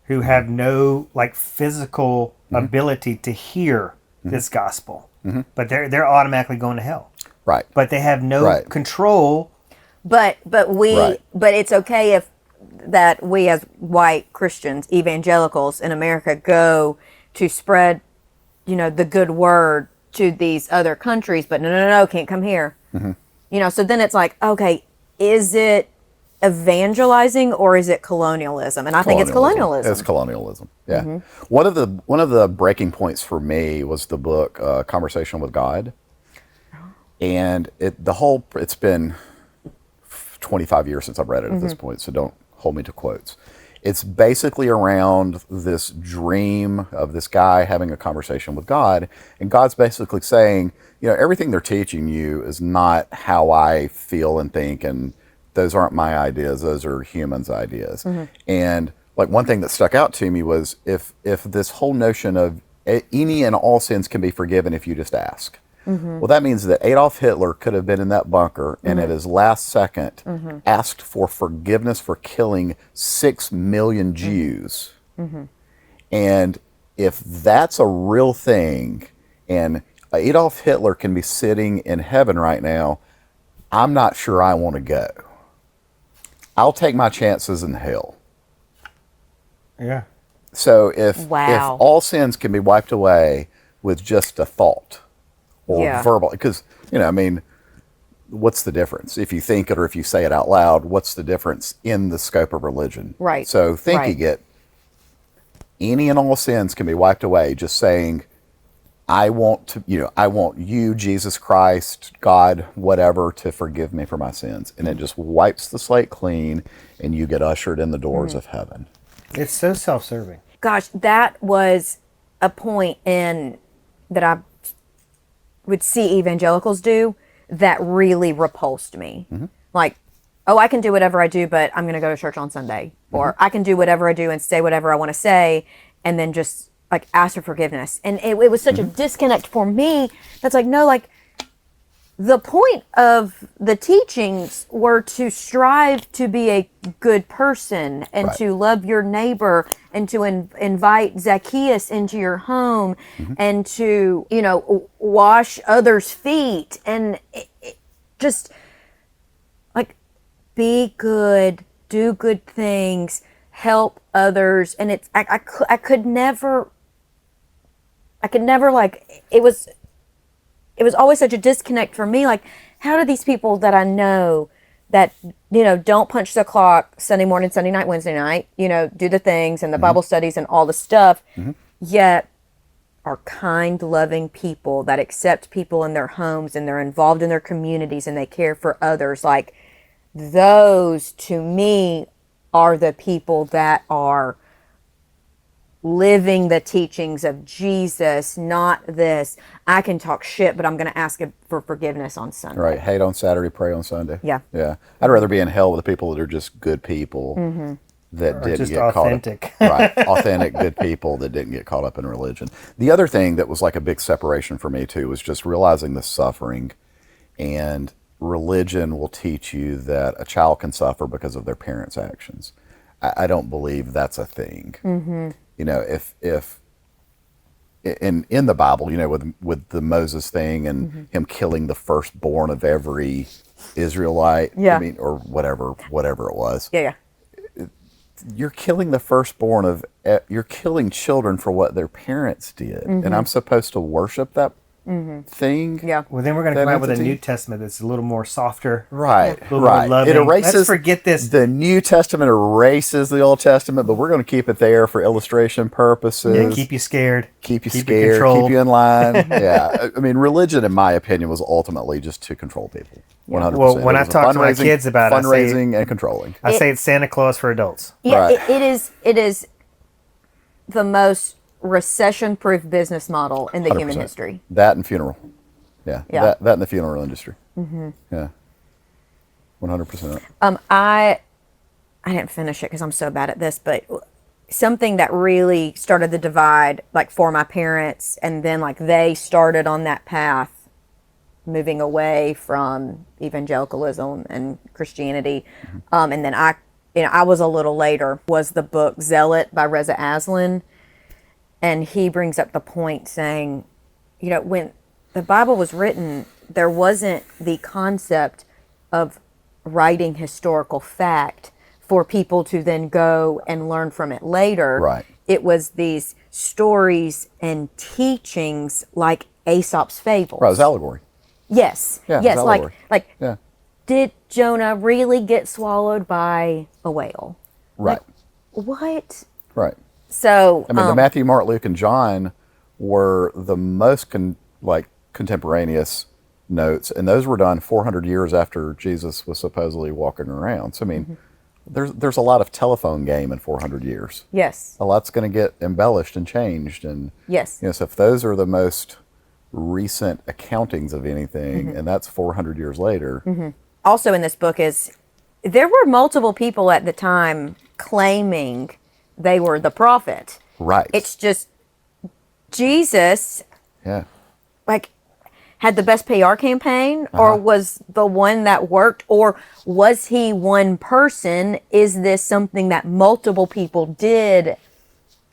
who have no physical ability to hear this gospel, but they're automatically going to hell. Right. But they have no control. But it's okay if that we as white Christians, evangelicals in America, go to spread, the good word to these other countries, but no, can't come here. So then it's like, okay, is it evangelizing or is it colonialism? And I think it's colonialism. It's colonialism. Yeah. One of the breaking points for me was the book Conversation with God. And it's been 25 years since I've read it at this point, so don't hold me to quotes. It's basically around this dream of this guy having a conversation with God, and God's basically saying, everything they're teaching you is not how I feel and think, and those aren't my ideas, those are humans' ideas. And one thing that stuck out to me was if this whole notion of any and all sins can be forgiven if you just ask. Well, that means that Adolf Hitler could have been in that bunker and at his last second asked for forgiveness for killing 6 million Jews. And if that's a real thing, and Adolf Hitler can be sitting in heaven right now, I'm not sure I want to go. I'll take my chances in hell. Yeah. So if all sins can be wiped away with just a thought, or verbal, because, what's the difference? If you think it or if you say it out loud, what's the difference in the scope of religion? Right. So thinking it, any and all sins can be wiped away just saying, I want you, Jesus Christ, God, whatever, to forgive me for my sins. And it just wipes the slate clean and you get ushered in the doors of heaven. It's so self-serving. Gosh, that was a point that I would see evangelicals do that really repulsed me. Like, I can do whatever I do, but I'm going to go to church on Sunday. Or I can do whatever I do and say whatever I want to say and then just ask for forgiveness. And it was such a disconnect for me. That's no, the point of the teachings were to strive to be a good person and to love your neighbor and to invite Zacchaeus into your home and to, wash others' feet and just be good, do good things, help others. And it's, I could never it was always such a disconnect for me. How do these people that I know that, don't punch the clock Sunday morning, Sunday night, Wednesday night, do the things and the Bible studies and all the stuff, yet are kind, loving people that accept people in their homes and they're involved in their communities and they care for others. Those, to me, are the people that are living the teachings of Jesus, not this, I can talk shit, but I'm going to ask for forgiveness on Sunday. Right. Hate on Saturday, pray on Sunday. Yeah. Yeah. I'd rather be in hell with the people that are just good people that didn't just get authentic. caught up. Right. Authentic, good people that didn't get caught up in religion. The other thing that was a big separation for me too was just realizing the suffering, and religion will teach you that a child can suffer because of their parents' actions. I don't believe that's a thing. If in the Bible, with the Moses thing and him killing the firstborn of every Israelite, or whatever it was. Yeah. You're killing the firstborn you're killing children for what their parents did, and I'm supposed to worship that thing. Yeah. Well, then we're going to come out with a New Testament that's a little more softer. Right. A little more loving. It erases. Let's forget this. The New Testament erases the Old Testament, but we're going to keep it there for illustration purposes. Yeah, keep you scared. Keep you keep scared. control. Keep you in line. Yeah. I mean, religion, in my opinion, was ultimately just to control people. 100%. Well, when I talk to my kids about it, fundraising and controlling. I say it's Santa Claus for adults. Yeah, Right. it is the most recession-proof business model in the human 100%. history. That and funeral. Yeah. Yeah. That in the funeral industry. Mm-hmm. Yeah. 100%. I didn't finish it because I'm so bad at this, but something that really started the divide, like for my parents, and then like they started on that path, moving away from evangelicalism and Christianity, and then I was a little later. Was the book Zealot by Reza Aslan, and he brings up the point saying, when the Bible was written, there wasn't the concept of writing historical fact for people to then go and learn from it later. Right. It was these stories and teachings like Aesop's fables. Right, it was allegory. Yes. Yeah, yes. it's allegory. Yeah. Did Jonah really get swallowed by a whale? Right. What? Right. So I mean, the Matthew, Mark, Luke, and John were the most contemporaneous notes, and those were done 400 years after Jesus was supposedly walking around. So I mean, there's a lot of telephone game in 400 years. yes. A lot's going to get embellished and changed, and Yes. so if those are the most recent accountings of anything, and that's 400 years later. Also in this book is there were multiple people at the time claiming they were the prophet. Right. It's just Jesus Yeah. had the best PR campaign, or was the one that worked, or was he one person? Is this something that multiple people did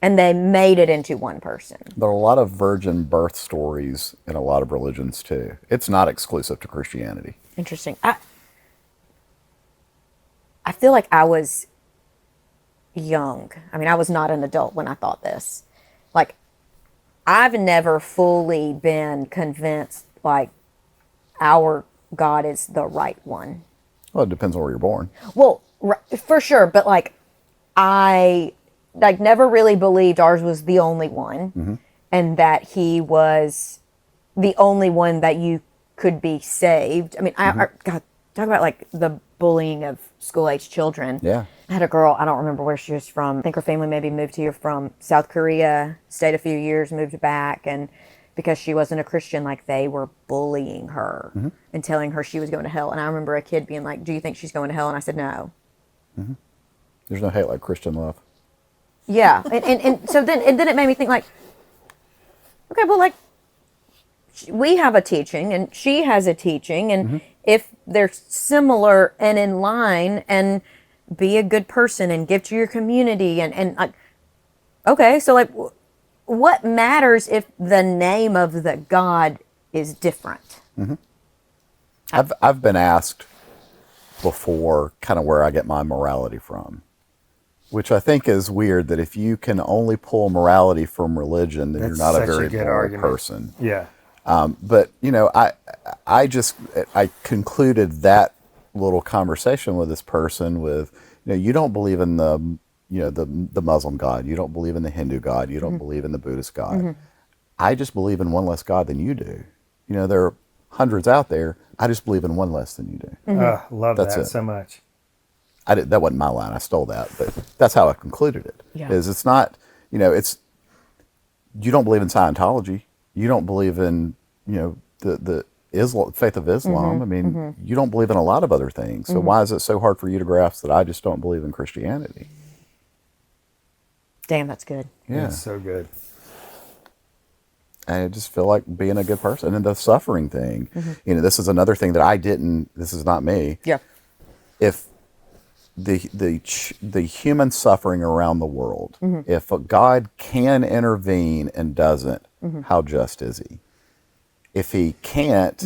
and they made it into one person? There are a lot of virgin birth stories in a lot of religions too. It's not exclusive to Christianity. Interesting. I feel like I was young. I mean, I was not an adult when I thought this. Like, I've never fully been convinced, like, our God is the right one. Well, it depends on where you're born. Well, for sure, but, like, I, never really believed ours was the only one, and that he was the only one that you could be saved. I mean, God, talk about, like, the bullying of school-age children. Yeah. I had a girl, I don't remember where she was from. I think her family maybe moved here from South Korea, stayed a few years, moved back, and because she wasn't a Christian, like, they were bullying her and telling her she was going to hell. And I remember a kid being like, "Do you think she's going to hell?" And I said, "No." There's no hate like Christian love. Yeah. And so then it made me think, like, okay, well, like, we have a teaching and she has a teaching, and if they're similar and in line, and be a good person and give to your community, and like, okay, so, like, what matters if the name of the God is different? I've been asked before kind of where I get my morality from, which I think is weird, that if you can only pull morality from religion, then That's you're not a such a very good moral argument. person. Yeah. But I concluded that little conversation with this person with, you don't believe in the Muslim God, you don't believe in the Hindu God, you don't believe in the Buddhist God. I just believe in one less God than you do. There are hundreds out there. I just believe in one less than you do. Love That's that it. so much. That wasn't my line. I stole that, but that's how I concluded it. Yeah. Is it's not, it's, you don't believe in Scientology. You don't believe in, the faith of Islam. I mean, you don't believe in a lot of other things. So why is it so hard for you to grasp that I just don't believe in Christianity? Damn, that's good. Yeah. It's so good. I just feel like being a good person. And the suffering thing, this is another thing that this is not me. Yeah. If the human suffering around the world, if God can intervene and doesn't, how just is he? If he can't,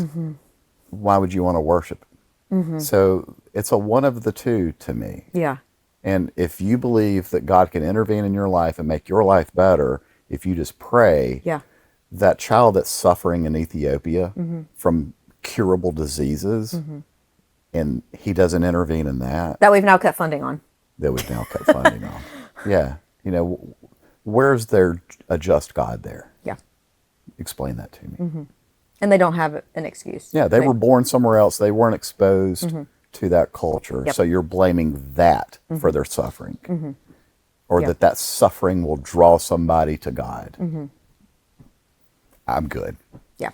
why would you want to worship him? So it's a one of the two to me. Yeah. And if you believe that God can intervene in your life and make your life better, if you just pray, Yeah. that child that's suffering in Ethiopia from curable diseases, and he doesn't intervene in that we've now cut funding on. we've now cut funding on. Yeah. Where's there a just God there? Yeah. Explain that to me. And they don't have an excuse. Yeah, they were born somewhere else. They weren't exposed to that culture. Yep. So you're blaming that for their suffering. Or Yeah. that suffering will draw somebody to God. I'm good. Yeah.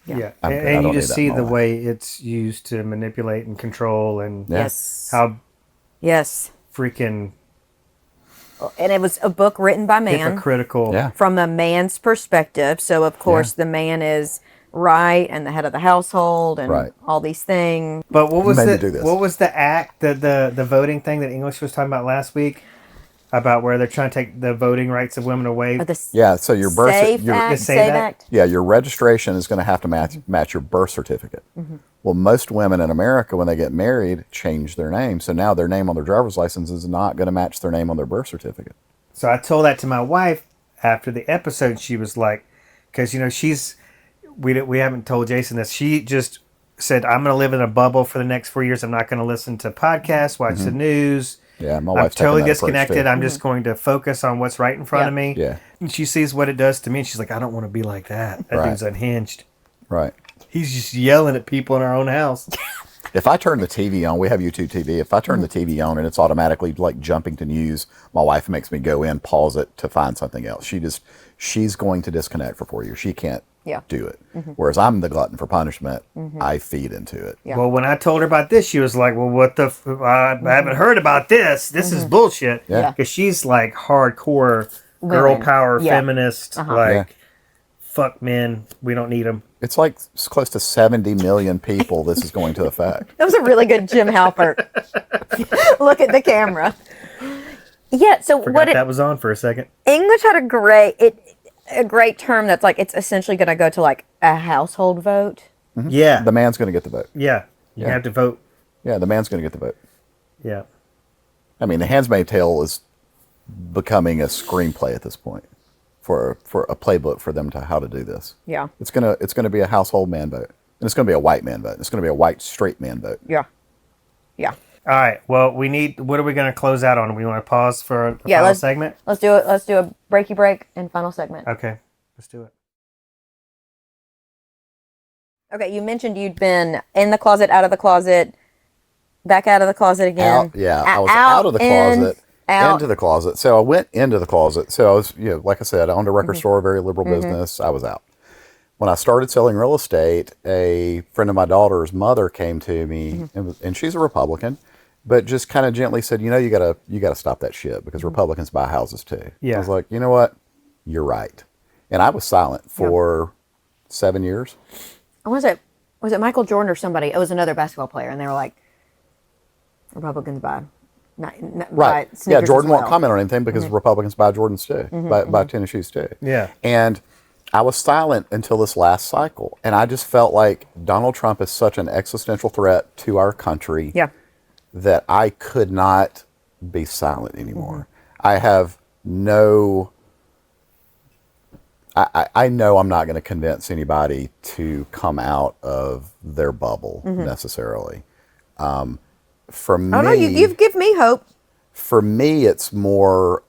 Yeah, I'm good. I and you don't need just that see in my the life. way it's used to manipulate and control, and Yeah. Yes. how Yes. freaking And it was a book written by man hypocritical. Yeah. from the man's perspective. So of course the man is right and the head of the household and Right. all these things. But what You was made me the do this. what was the act the voting thing that English was talking about last week about where they're trying to take the voting rights of women away? Or the Yeah. So your birth, Safe your, Act, Just say Save that? Act. yeah, your registration is going to have to match your birth certificate. Well, most women in America, when they get married, change their name. So now their name on their driver's license is not going to match their name on their birth certificate. So I told that to my wife after the episode. She was like, because we haven't told Jason this. She just said, "I'm going to live in a bubble for the next 4 years. I'm not going to listen to podcasts, watch the news. Yeah, my I'm wife's taking totally that approach, disconnected. too. I'm just going to focus on what's right in front of me." Yeah. And she sees what it does to me, and she's like, "I don't want to be like that. That Right. dude's unhinged. Right. He's just yelling at people in our own house." If I turn the TV on, we have YouTube TV. If I turn the TV on and it's automatically like jumping to news, my wife makes me go in, pause it to find something else. She's going to disconnect for 4 years. She can't do it. Whereas I'm the glutton for punishment. I feed into it. Yeah. Well, when I told her about this, she was like, "Well, what the? I haven't heard about this. This is bullshit." Yeah. Because she's like hardcore girl Women. power Yeah. feminist. Like, Yeah. fuck men. We don't need them. It's like it's close to 70 million people this is going to affect. That was a really good Jim Halpert. Look at the camera. Yeah, so Forgot what that was on for a second. English had a great term that's like it's essentially going to go to like a household vote. Yeah. The man's going to get the vote. Yeah. You Yeah. have to vote. Yeah, the man's going to get the vote. Yeah. I mean, The Handmaid's Tale is becoming a screenplay at this point for a playbook for them to how to do this. Yeah. It's gonna be a household man vote, and it's gonna be a white man vote. It's gonna be a white straight man vote. Yeah. Yeah. All right. Well, what are we going to close out on? We want to pause for a Yeah, final segment? Let's do it. Let's do a breaky break and final segment. Okay. Let's do it. Okay, you mentioned you'd been in the closet, out of the closet, back out of the closet again. I was out of the closet, out. into the closet. So I went into the closet. So I was, like I said, I owned a record store, a very liberal business. I was out. When I started selling real estate, a friend of my daughter's mother came to me, and she's a Republican, but just kind of gently said, you gotta stop that shit because Republicans buy houses too. Yeah. I was like, you know what? You're right. And I was silent for 7 years. Was it Michael Jordan or somebody? It was another basketball player, and they were like, Republicans buy. Buy Right. Yeah, sneakers Jordan as well. won't comment on anything because Republicans buy Jordans too, buy tennis shoes too. Yeah. And I was silent until this last cycle. And I just felt like Donald Trump is such an existential threat to our country Yeah. that I could not be silent anymore. I have no... I know I'm not going to convince anybody to come out of their bubble necessarily. For me... Oh, no, you've given me hope. For me, it's more...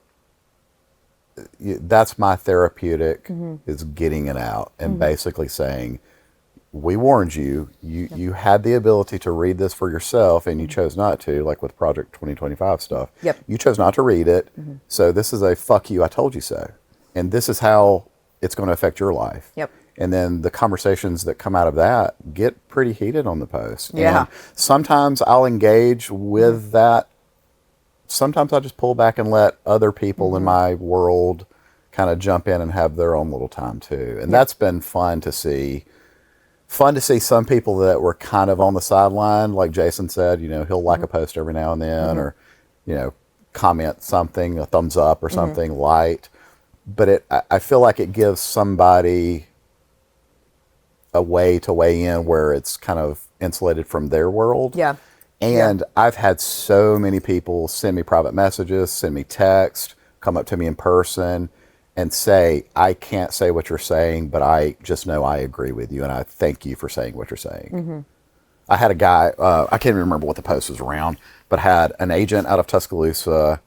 That's my therapeutic, is getting it out and basically saying, we warned you. You had the ability to read this for yourself and you chose not to, like with Project 2025 stuff. Yep. You chose not to read it. So this is a fuck you, I told you so. And this is how it's going to affect your life. Yep. And then the conversations that come out of that get pretty heated on the post. Yeah. And sometimes I'll engage with that. Sometimes I just pull back and let other people in my world kind of jump in and have their own little time too. And that's been fun to see. Fun to see some people that were kind of on the sideline, like Jason said, he'll like a post every now and then or, comment something, a thumbs up or something light. But I feel like it gives somebody a way to weigh in where it's kind of insulated from their world. Yeah. And I've had so many people send me private messages, send me text, come up to me in person and say, I can't say what you're saying, but I just know I agree with you and I thank you for saying what you're saying. I had a guy, I can't even remember what the post was around, but had an agent out of Tuscaloosa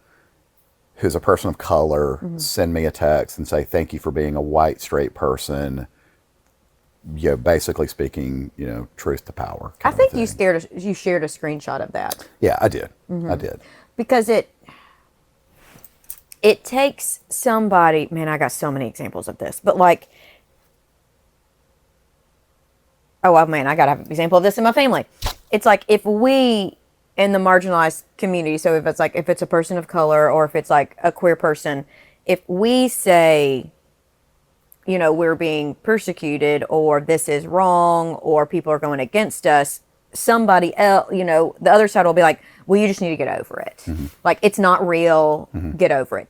who's a person of color send me a text and say, thank you for being a white, straight person. Basically speaking, truth to power. I think you shared a screenshot of that. Yeah, I did. I did. Because it takes somebody, man, I got so many examples of this, but like oh, man, I got to have an example of this in my family. It's like if we in the marginalized community, so if it's a person of color or if it's like a queer person, if we say, you know, we're being persecuted or this is wrong or people are going against us, somebody else, you know, the other side will be like, well, you just need to get over it. Like, it's not real, get over it.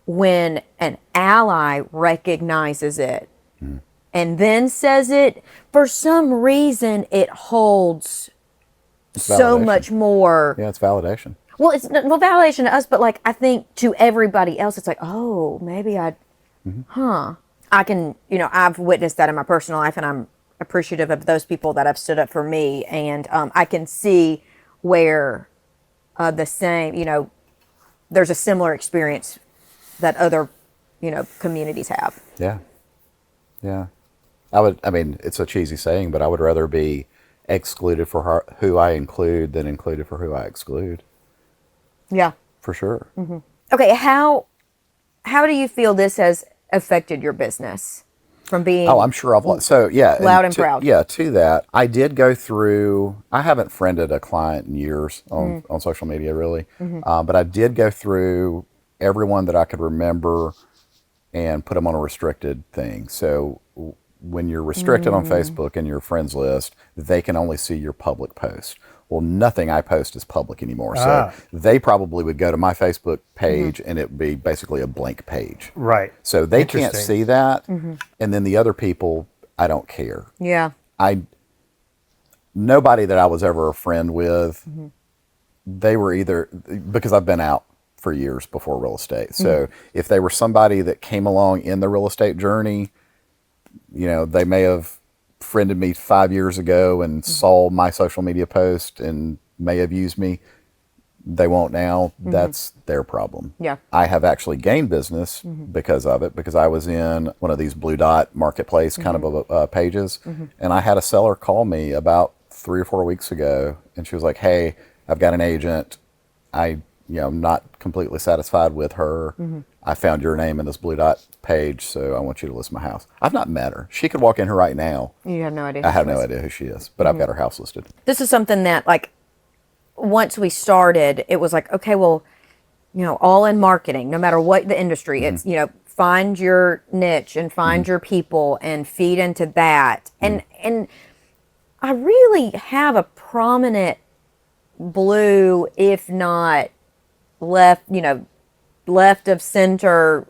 When an ally recognizes it and then says it, for some reason it holds so much more. Yeah, it's validation. Well, it's well, validation to us, but like I think to everybody else, it's like, oh, maybe I can, you know, I've witnessed that in my personal life, and I'm appreciative of those people that have stood up for me, and I can see where the same, you know, there's a similar experience that other, you know, communities have. Yeah. Yeah. I mean, it's a cheesy saying, but I would rather be excluded for who I include than included for who I exclude. Yeah. For sure. Okay, how do you feel this has affected your business from being Oh, I'm sure loud and proud? Yeah, to that, I did go through, I haven't friended a client in years on social media, really. But I did go through everyone that I could remember and put them on a restricted thing. So when you're restricted on Facebook and your friends list, they can only see your public post. Well, nothing I post is public anymore. So they probably would go to my Facebook page and it would be basically a blank page. Right. So they can't see that. And then the other people, I don't care. Yeah. Nobody that I was ever a friend with, they were either, because I've been out for years before real estate. So if they were somebody that came along in the real estate journey, you know, they may have friended me 5 years ago and saw my social media post and may have used me. They won't now. That's their problem. Yeah. I have actually gained business because of it, because I was in one of these blue dot marketplace kind of pages, and I had a seller call me about 3 or 4 weeks ago, and she was like, hey, I've got an agent. I'm not completely satisfied with her. I found your name in this blue dot page, so I want you to list my house. I've not met her. She could walk in here right now. You have no idea. I have no idea who she is, but I've got her house listed. This is something that, like, once we started, it was like, okay, well, you know, all in marketing, no matter what the industry, it's, you know, find your niche and find your people and feed into that. And I really have a prominent blue, if not left, you know, left of center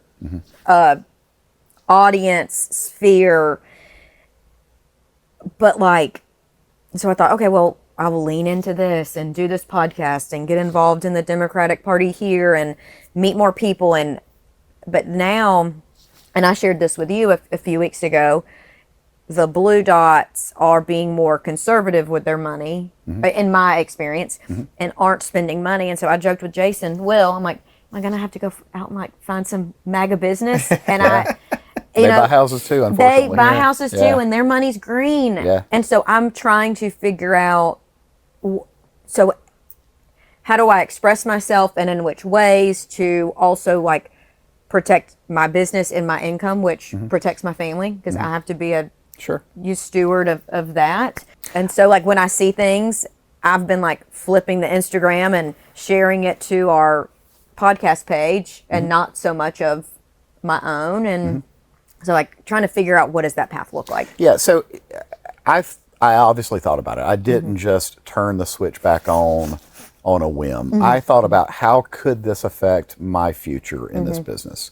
audience sphere. But like, so I thought, okay, well, I will lean into this and do this podcast and get involved in the Democratic Party here and meet more people. But now, and I shared this with you a few weeks ago, the blue dots are being more conservative with their money, in my experience, and aren't spending money. And so I joked with Jason, I'm like, am I going to have to go out and like find some MAGA business? And They buy houses too, unfortunately. They buy houses too, and their money's green. Yeah. And so I'm trying to figure out, so how do I express myself and in which ways to also like protect my business and my income, which protects my family, because I have to be a steward of that. And so like when I see things, I've been like flipping the Instagram and sharing it to our podcast page and not so much of my own. And so like trying to figure out what does that path look like. Yeah, so I obviously thought about it. I didn't just turn the switch back on a whim. I thought about how could this affect my future in this business.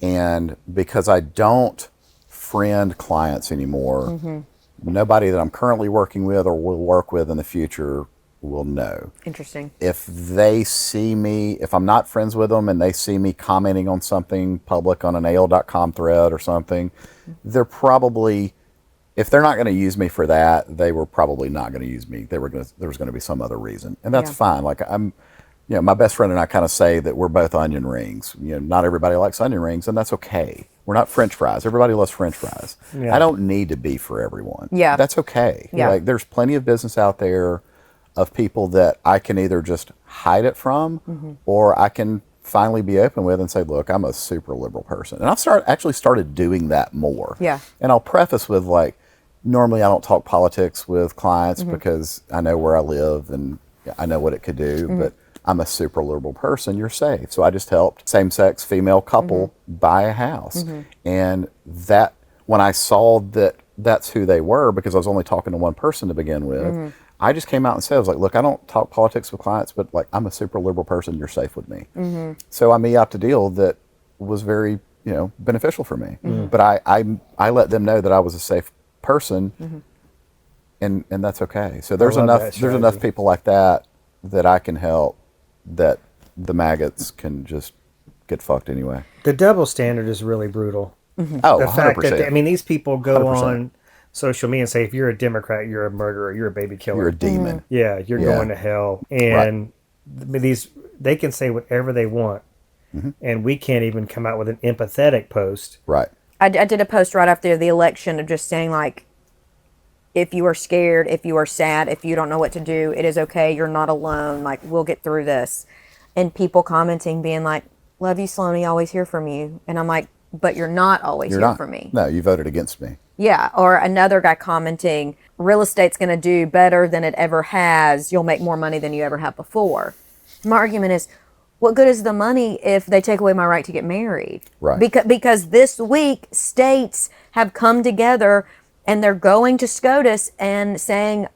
And because I don't friend clients anymore, nobody that I'm currently working with or will work with in the future will know. Interesting. If they see me, if I'm not friends with them and they see me commenting on something public on an AL.com thread or something, they're probably, if they're not going to use me for that, they were probably not going to use me. There was going to be some other reason. And that's fine. Like my best friend and I kind of say that we're both onion rings. Not everybody likes onion rings, and that's okay. We're not French fries. Everybody loves French fries. Yeah. I don't need to be for everyone. Yeah. That's okay. Yeah. Like there's plenty of business out there of people that I can either just hide it from or I can finally be open with and say, look, I'm a super liberal person. And I've actually started doing that more. Yeah. And I'll preface with like, Normally, I don't talk politics with clients because I know where I live and I know what it could do, but I'm a super liberal person. You're safe. So I just helped same-sex female couple buy a house. And that, when I saw that that's who they were, because I was only talking to one person to begin with, I just came out and said, I was like, look, I don't talk politics with clients, but like, I'm a super liberal person. You're safe with me. So I made out a deal that was very, beneficial for me. But I let them know that I was a safe person, and that's okay. So there's enough people like that I can help, that the maggots can just get fucked anyway. The double standard is really brutal. Oh, The 100%. fact that these people go 100%. on social media and say, if you're a Democrat, you're a murderer, you're a baby killer, You're a demon. yeah, you're going to hell, and they can say whatever they want, and we can't even come out with an empathetic post. Right. I did a post right after the election of just saying, like, if you are scared, if you are sad, if you don't know what to do, it is okay. You're not alone. Like, we'll get through this. And people commenting being like, love you, Sloanie, always hear from you. And I'm like, but you're not always You're here not. for me. No, you voted against me. Yeah. Or another guy commenting, real estate's going to do better than it ever has. You'll make more money than you ever have before. My argument is, what good is the money if they take away my right to get married? Right. Because this week, states have come together and they're going to SCOTUS and saying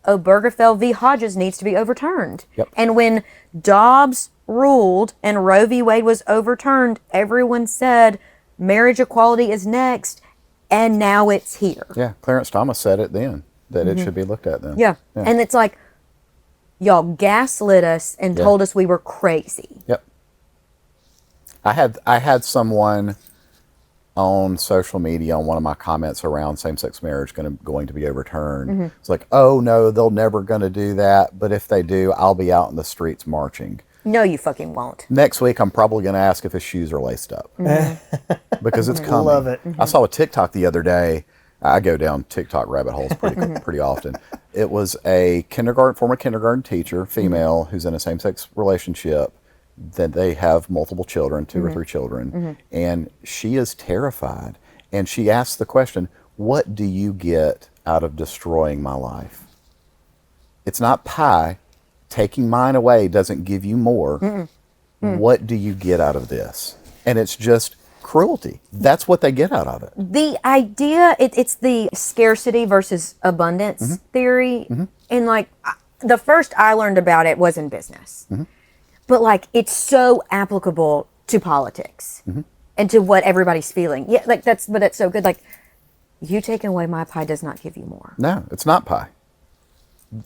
Obergefell v. Hodges needs to be overturned. Yep. And when Dobbs ruled and Roe v. Wade was overturned, everyone said marriage equality is next, and now it's here. Yeah, Clarence Thomas said it then, that it should be looked at then. Yeah. And it's like, y'all gaslit us and told us we were crazy. Yep. I had someone on social media on one of my comments around same-sex marriage going to be overturned. It's like, oh no, they're never going to do that. But if they do, I'll be out in the streets marching. No, you fucking won't. Next week, I'm probably going to ask if his shoes are laced up because it's coming. Love it. I saw a TikTok the other day. I go down TikTok rabbit holes pretty often. It was a former kindergarten teacher, female, who's in a same-sex relationship. That they have multiple children, 2 or 3 children, and she is terrified. And she asks the question, what do you get out of destroying my life? It's not pie. Taking mine away doesn't give you more. What do you get out of this? And it's just cruelty. That's what they get out of it. The idea, it's the scarcity versus abundance theory. And like, the first I learned about it was in business. But like, it's so applicable to politics and to what everybody's feeling. Yeah, like that's so good. Like, you taking away my pie does not give you more. No, it's not pie.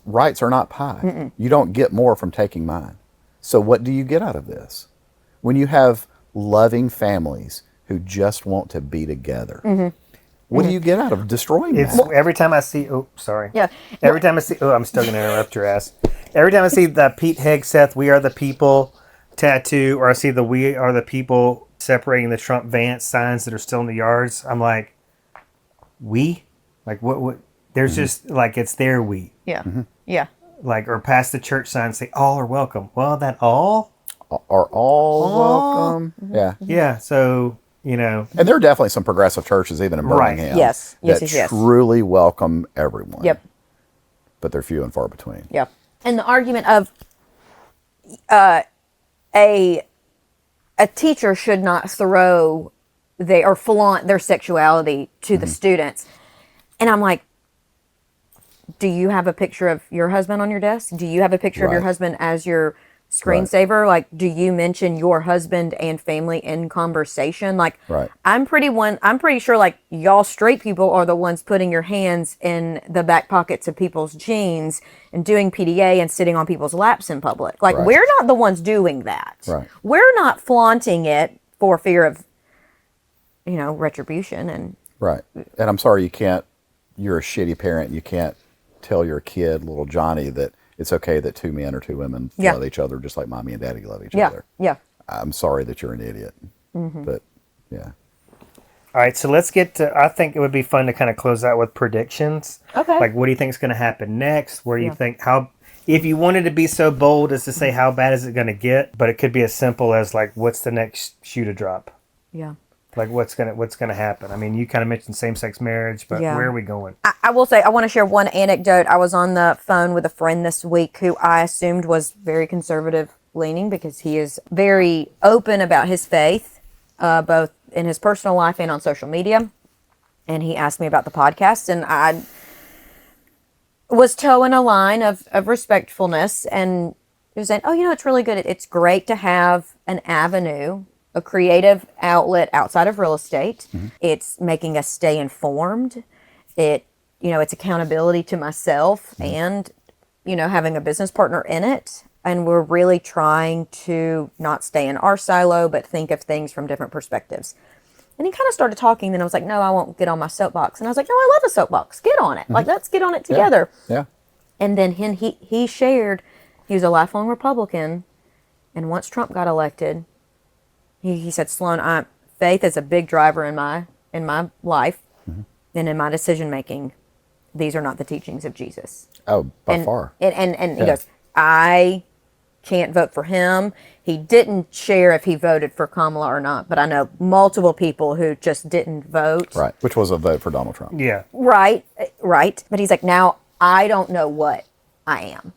Rights are not pie. You don't get more from taking mine. So what do you get out of this? When you have loving families who just want to be together, what do you get out of destroying that? Every time I see, sorry. Yeah. Every time I see, I'm still going to interrupt your ass. Every time I see the Pete Hegseth, "We Are the People" tattoo, or I see the "We Are the People" separating the Trump Vance signs that are still in the yards, I'm like, we? Like, what? There's just, like, it's their we. Yeah. Yeah. Like, or past the church sign, say, all are welcome. Well, that all? Are all welcome? Yeah. Yeah, so, And there are definitely some progressive churches, even in Right. Birmingham, Yes. Yes, that yes. truly welcome everyone. Yep. But they're few and far between. Yep. And the argument of a teacher should not throw or flaunt their sexuality to the students. And I'm like, do you have a picture of your husband on your desk? Do you have a picture of your Right. husband as your screensaver? Like, do you mention your husband and family in conversation? Like, Right. I'm pretty sure, like, y'all straight people are the ones putting your hands in the back pockets of people's jeans and doing PDA and sitting on people's laps in public. Like, Right. we're not the ones doing that. Right. We're not flaunting it for fear of, retribution. And Right. And I'm sorry you're a shitty parent. You can't tell your kid, little Johnny, that it's okay that 2 men or 2 women Yeah. love each other just like mommy and daddy love each yeah, other. yeah. I'm sorry that you're an idiot. But, yeah. all right, so let's get to, I think it would be fun to kind of close out with predictions. Okay. Like, what do you think is going to happen next? Where do you think, if you wanted to be so bold as to say how bad is it going to get, but it could be as simple as, like, what's the next shoe to drop? Yeah. Like what's gonna happen? I mean, you kind of mentioned same-sex marriage, but Yeah. where are we going? I will say, I want to share one anecdote. I was on the phone with a friend this week who I assumed was very conservative leaning because he is very open about his faith, both in his personal life and on social media. And he asked me about the podcast, and I was towing a line of respectfulness, and he was saying, oh, it's really good. It's great to have an avenue, a creative outlet outside of real estate. It's making us stay informed. It's accountability to myself and, having a business partner in it. And we're really trying to not stay in our silo, but think of things from different perspectives. And he kind of started talking. Then I was like, no, I won't get on my soapbox. And I was like, no, I love a soapbox. Get on it. Like, let's get on it together. Yeah. And then he shared, he was a lifelong Republican. And once Trump got elected, he said, Sloan, faith is a big driver in my life and in my decision making. These are not the teachings of Jesus. Oh, by far. And he goes, I can't vote for him. He didn't share if he voted for Kamala or not, but I know multiple people who just didn't vote. Right, which was a vote for Donald Trump. Yeah. Right. But he's like, now I don't know what I am.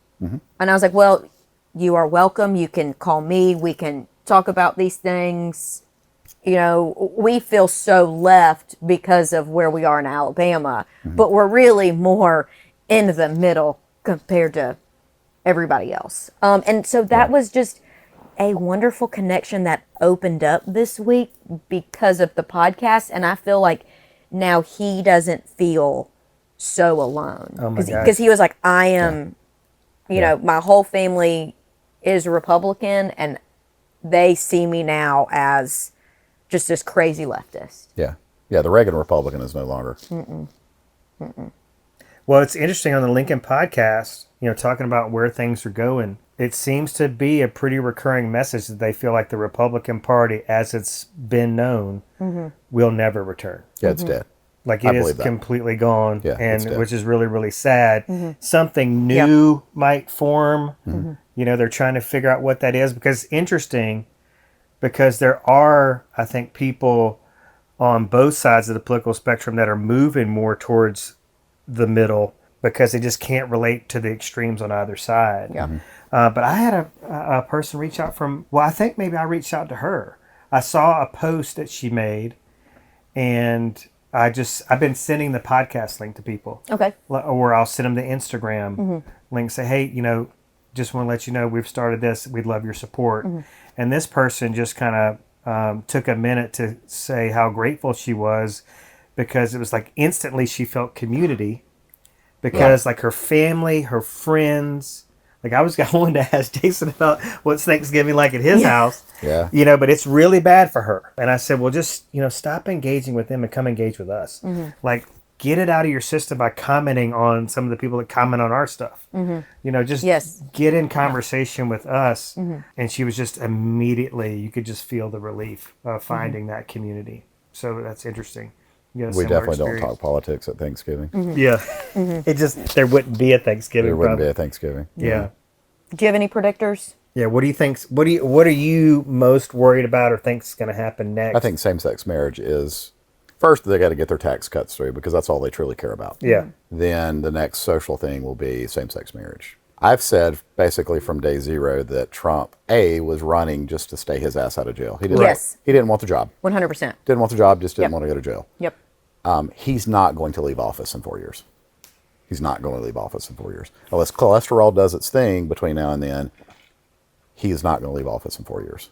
And I was like, well, you are welcome. You can call me. We can talk about these things. We feel so left because of where we are in Alabama, but we're really more in the middle compared to everybody else. And so that was just a wonderful connection that opened up this week because of the podcast. And I feel like now he doesn't feel so alone. Oh my gosh. Because he was like, I am, my whole family is Republican and they see me now as just this crazy leftist. Yeah. Yeah, the Reagan Republican is no longer. Well, it's interesting on the Lincoln podcast, talking about where things are going. It seems to be a pretty recurring message that they feel like the Republican Party, as it's been known, will never return. Yeah, it's dead. Like I it is believe that. completely gone, Yeah, it's dead. which is really, really sad. Something new might form. They're trying to figure out what that is because it's interesting because there are, I think, people on both sides of the political spectrum that are moving more towards the middle because they just can't relate to the extremes on either side. Yeah. But I had a person reach out I think maybe I reached out to her. I saw a post that she made, and I've been sending the podcast link to people. Okay. Or I'll send them the Instagram link, say, hey, just want to let you know we've started this. We'd love your support. And this person just kind of took a minute to say how grateful she was because it was like instantly she felt community because like her family, her friends, like I was going to ask Jason about what's Thanksgiving like at his house, but it's really bad for her. And I said, well, just, stop engaging with them and come engage with us. Like get it out of your system by commenting on some of the people that comment on our stuff. Just get in conversation with us. And she was just immediately, you could just feel the relief of finding that community. So that's interesting. We definitely don't talk politics at Thanksgiving. Yeah. It just, there wouldn't be a Thanksgiving. There wouldn't be a Thanksgiving. Yeah. Do you have any predictors? Yeah. What do you think? What are you most worried about or think is going to happen next? I think same-sex marriage is, first, they got to get their tax cuts through because that's all they truly care about. Yeah. Then the next social thing will be same-sex marriage. I've said basically from day zero that Trump, was running just to stay his ass out of jail. He didn't want the job. 100%. Didn't want the job, just didn't want to go to jail. Yep. He's not going to leave office in 4 years. He's not going to leave office in 4 years. Unless cholesterol does its thing between now and then, he is not going to leave office in 4 years.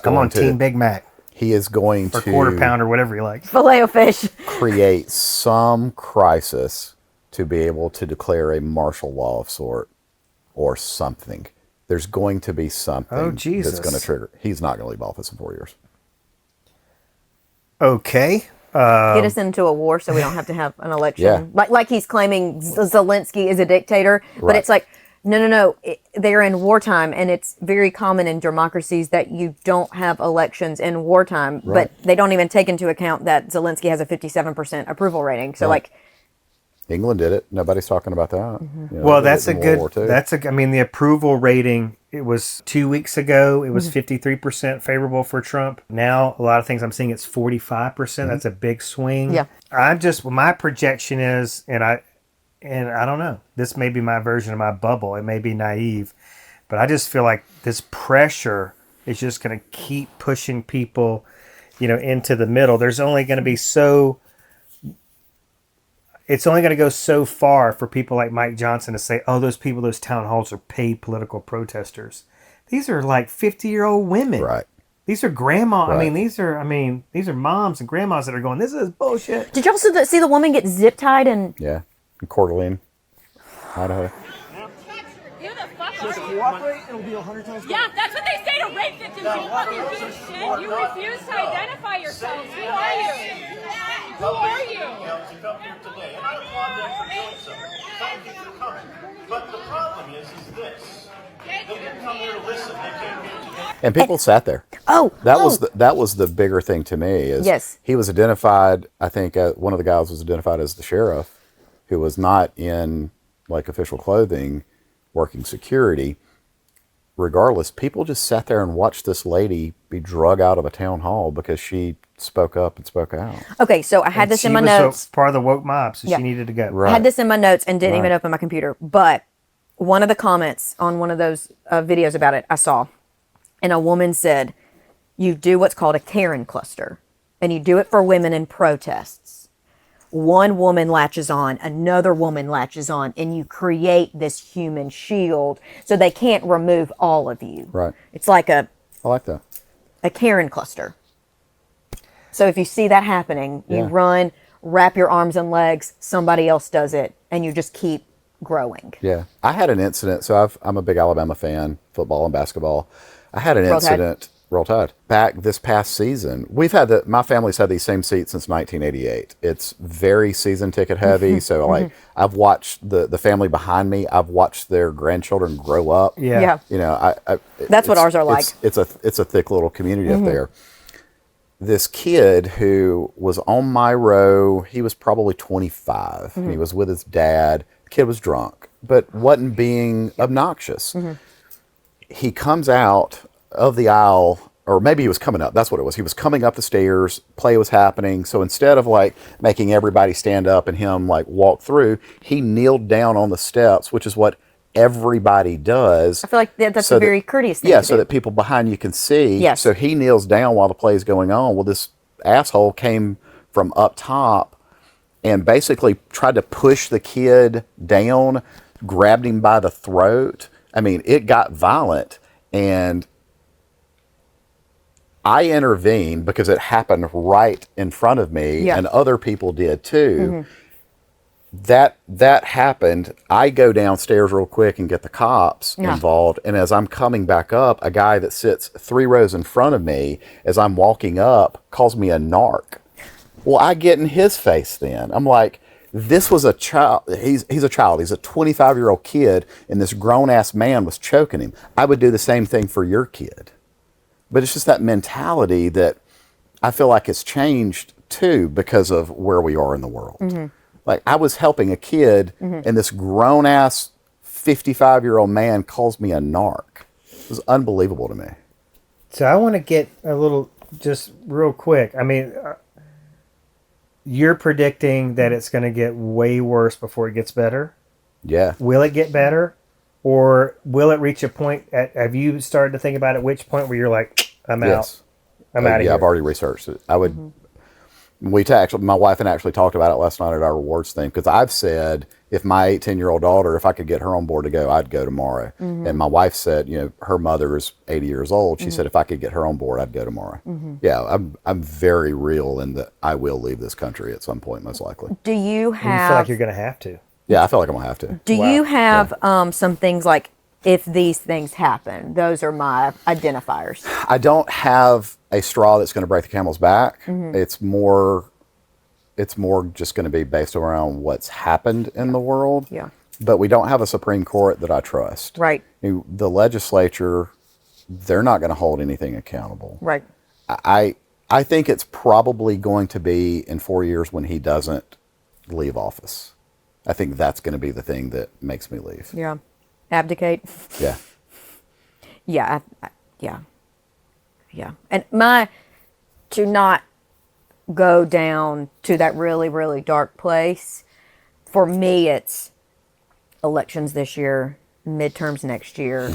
I'm on Team Big Mac. He is going or to... quarter pounder, whatever you like. Filet-O-fish. create some crisis to be able to declare a martial law of sort or something. There's going to be something that's going to trigger. He's not going to leave office in 4 years. Okay. Get us into a war so we don't have to have an election. Like he's claiming Zelensky is a dictator. But it's like, no. They're in wartime, and it's very common in democracies that you don't have elections in wartime. But they don't even take into account that Zelensky has a 57% approval rating. So, England did it. Nobody's talking about that. Mm-hmm. You know, Well, they did that's it a in good. World War II. That's a. I mean, the approval rating. It was 2 weeks ago. It was 53% favorable for Trump. Now, a lot of things I'm seeing it's 45%. That's a big swing. Yeah. My projection is, and I don't know. This may be my version of my bubble. It may be naive, but I just feel like this pressure is just going to keep pushing people, into the middle. There's only going to be it's only going to go so far for people like Mike Johnson to say, oh, those people, those town halls are paid political protesters. These are like 50-year-old women. Right. These are grandma. Right. These are moms and grandmas that are going, this is bullshit. Did you also see the woman get zip tied and Yeah. In Coeur d'Alene, Idaho. Who the fuck Just are you? cooperate, it'll be 100 times better. Yeah, that's what they say to rape victims. You fucking piece of shit. You refuse to identify yourselves. Who are you? Who are you? To come here today, and I applaud them for doing so. Thank you for coming. But the problem is this: they didn't come here to listen. They came here to. And people sat there. oh That was the bigger thing to me. Is Yes. he was identified. I think one of the guys was identified as the sheriff, who was not in like official clothing, working security. Regardless, people just sat there and watched this lady be drug out of a town hall because she spoke up and spoke out. okay, so I had this in my notes. Part of the woke mob, so Yeah. she needed to go. Right. I had this in my notes and didn't even Right. open my computer. But one of the comments on one of those videos about it, I saw, and a woman said, "You do what's called a Karen cluster, and you do it for women in protests. One woman latches on, another woman latches on, and you create this human shield so they can't remove all of you. Right. It's like a I like that. Karen cluster. So if you see that happening, you Yeah. run, wrap your arms and legs, somebody else does it, and you just keep growing. Yeah, I had an incident. So I'm a big Alabama fan, football and basketball. I had an Roll Tide. incident. Roll Tide. Back this past season, my family's had these same seats since 1988. It's very season ticket heavy. So like I've watched the family behind me. I've watched their grandchildren grow up. Yeah. Yeah. You know, That's what it's- ours are like. It's a thick little community up there. This kid who was on my row, he was probably 25. And he was with his dad. The kid was drunk, but wasn't being obnoxious. He comes out of the aisle, or maybe he was coming up. That's what it was. He was coming up the stairs. Play was happening. So instead of like making everybody stand up and him like walk through, he kneeled down on the steps, which is what everybody does. I feel like that's so a very courteous thing Yeah, to so do. that people behind you can see. Yes. So he kneels down while the play is going on. Well, this asshole came from up top and basically tried to push the kid down, grabbed him by the throat. I mean, it got violent, and I intervened because it happened right in front of me, Yeah. and other people did too. That happened. I go downstairs real quick and get the cops Yeah. involved. And as I'm coming back up, a guy that sits 3 rows in front of me, as I'm walking up, calls me a narc. Well, I get in his face then. I'm like, this was a child. He's a child. He's a 25-year-old kid, and this grown-ass man was choking him. I would do the same thing for your kid. But it's just that mentality that I feel like has changed too because of where we are in the world. Like I was helping a kid and this grown ass 55-year-old man calls me a narc. It was unbelievable to me. So I want to get a little, just real quick. I mean, you're predicting that it's going to get way worse before it gets better. Yeah. Will it get better? Or will it reach a point have you started to think about at which point where you're like, I'm out. Yes. I'm out of Yeah, here. I've already researched it. I would. My wife and I actually talked about it last night at our rewards thing, because I've said if my 18-year-old daughter, if I could get her on board to go, I'd go tomorrow. And my wife said, her mother is 80 years old. She said if I could get her on board, I'd go tomorrow. Yeah, I'm very real in that I will leave this country at some point, most likely. Do you And you feel like have you're going to have to. Yeah, I feel like I'm gonna have to. do Wow. you have some things like if these things happen? Those are my identifiers. I don't have a straw that's going to break the camel's back. It's more just going to be based around what's happened in the world. Yeah. But we don't have a Supreme Court that I trust. Right. The legislature, they're not going to hold anything accountable. Right. I think it's probably going to be in 4 years when he doesn't leave office. I think that's going to be the thing that makes me leave. Yeah. Abdicate. Yeah. Yeah. Yeah. And to not go down to that really, really dark place, for me, it's elections this year, midterms next year,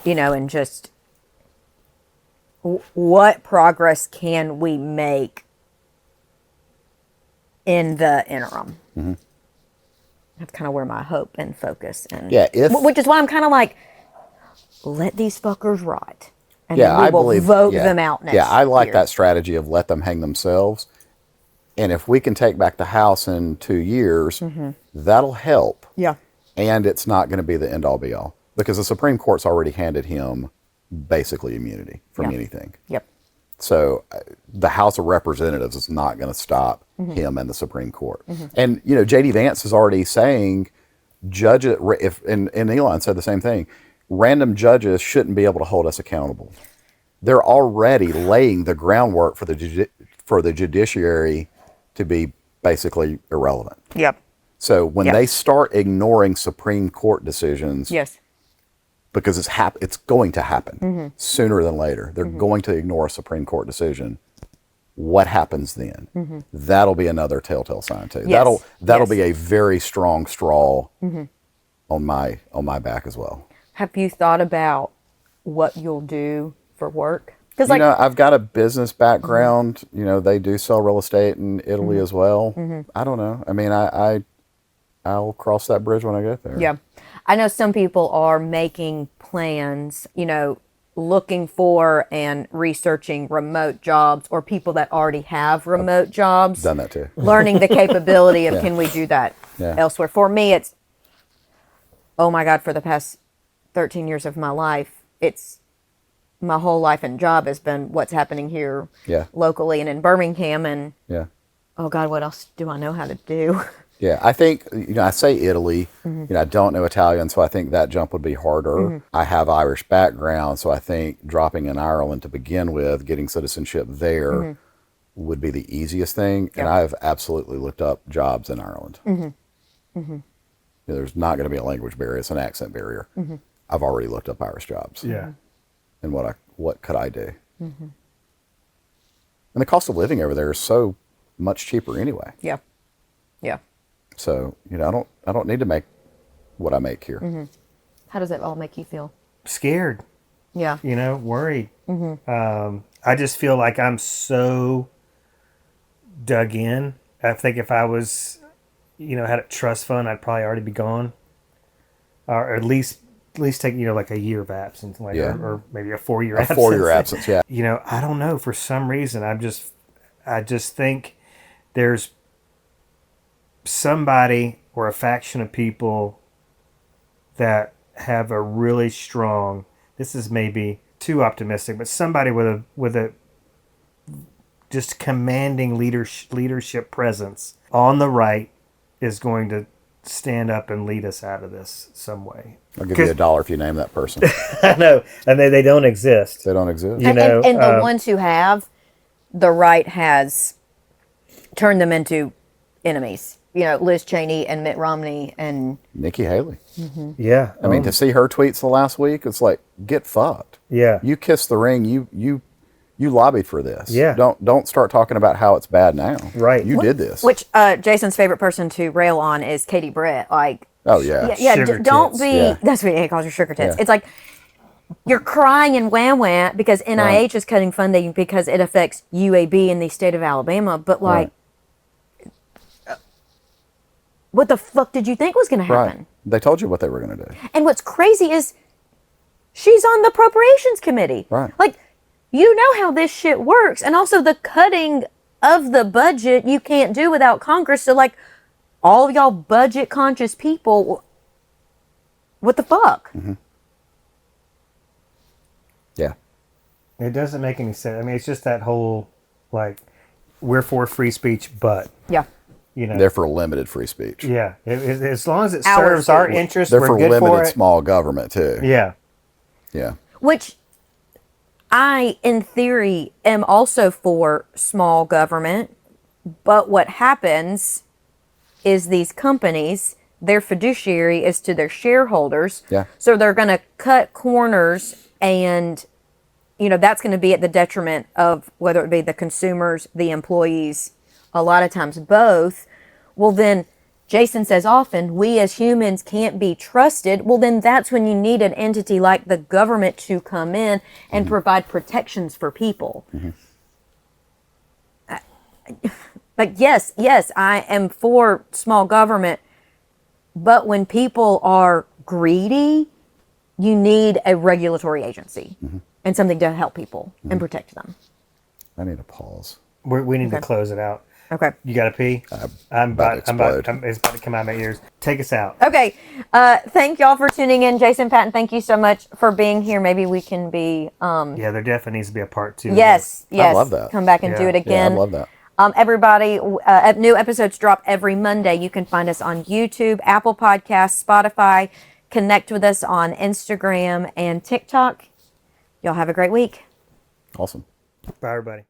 and just what progress can we make in the interim? That's kind of where my hope and focus and which is why I'm kind of like, let these fuckers rot, and then we will vote them out next. Yeah, I like year. that strategy of let them hang themselves, and if we can take back the House in 2 years, that'll help. Yeah, and it's not going to be the end all be all because the Supreme Court's already handed him basically immunity from anything. Yep. So the House of Representatives is not going to stop him and the Supreme Court. And, J.D. Vance is already saying and Elon said the same thing, random judges shouldn't be able to hold us accountable. They're already laying the groundwork for the judiciary to be basically irrelevant. Yep. So when they start ignoring Supreme Court decisions, Yes. because it's going to happen sooner than later. They're going to ignore a Supreme Court decision. What happens then? That'll be another telltale sign too. Yes. That'll be a very strong straw on my back as well. Have you thought about what you'll do for work? Because I've got a business background. They do sell real estate in Italy as well. I don't know. I mean, I'll cross that bridge when I get there. Yeah. I know some people are making plans, looking for and researching remote jobs or people that already have remote jobs. Done that too. Learning the capability of can we do that elsewhere. For me, it's, oh my God, for the past 13 years of my life, it's my whole life and job has been what's happening here locally and in Birmingham. And oh God, what else do I know how to do? Yeah, I think, I say Italy, I don't know Italian, so I think that jump would be harder. I have Irish background, so I think dropping in Ireland to begin with, getting citizenship there would be the easiest thing. And I've absolutely looked up jobs in Ireland. There's not going to be a language barrier, it's an accent barrier. I've already looked up Irish jobs. Yeah. And what could I do? And the cost of living over there is so much cheaper anyway. Yeah. Yeah. So, I don't need to make what I make here. How does that all make you feel? Scared. Yeah. Worried. I just feel like I'm so dug in. I think if I was, had a trust fund, I'd probably already be gone. Or at least take, like a year of absence, or maybe a 4-year absence. 4-year absence, yeah. I don't know. For some reason, I just think there's somebody or a faction of people that have a really strong, this is maybe too optimistic, but somebody with a just commanding leadership presence on the right is going to stand up and lead us out of this some way. I'll give you $1 if you name that person. I know, and they don't exist. They don't exist. And the ones who have, the right has turned them into enemies. Liz Cheney and Mitt Romney and Nikki Haley. Yeah. I mean, to see her tweets the last week, it's like, get fucked. Yeah. You kissed the ring. You lobbied for this. Yeah. Don't start talking about how it's bad now. Right. You did this. which Jason's favorite person to rail on is Katie Britt. Like, oh yeah. Sugar don't tits. be. Yeah. That's what he calls her, sugar tits. Yeah. It's like you're crying and wah because NIH is cutting funding because it affects UAB in the state of Alabama. But like, what the fuck did you think was going to happen? Right. They told you what they were going to do. And what's crazy is she's on the appropriations committee. Right. Like, you know how this shit works. And also the cutting of the budget you can't do without Congress. So like, all y'all budget conscious people, what the fuck? Yeah. It doesn't make any sense. I mean, it's just that whole, like, we're for free speech, but, Yeah. They're for limited free speech. yeah, as long as it Our serves our state. interests, They're we're for good limited for it. small government too. Yeah. Yeah. Which I, in theory, am also for small government. But what happens is these companies, their fiduciary is to their shareholders. Yeah. So they're going to cut corners, and that's going to be at the detriment of whether it be the consumers, the employees, a lot of times both. Well, then Jason says often, we as humans can't be trusted. Well, then that's when you need an entity like the government to come in and provide protections for people. Like, yes, I am for small government, but when people are greedy, you need a regulatory agency and something to help people and protect them. I need a pause. We need to close it out. Okay. You got to pee? I'm about to explode. It's about to come out of my ears. Take us out. Okay. Thank y'all for tuning in. Jason Patton, thank you so much for being here. Maybe we can be... Yeah, there definitely needs to be a part 2. Yes. I love that. Come back and do it Yeah, again. I love that. Everybody, new episodes drop every Monday. You can find us on YouTube, Apple Podcasts, Spotify. Connect with us on Instagram and TikTok. Y'all have a great week. Awesome. Bye, everybody.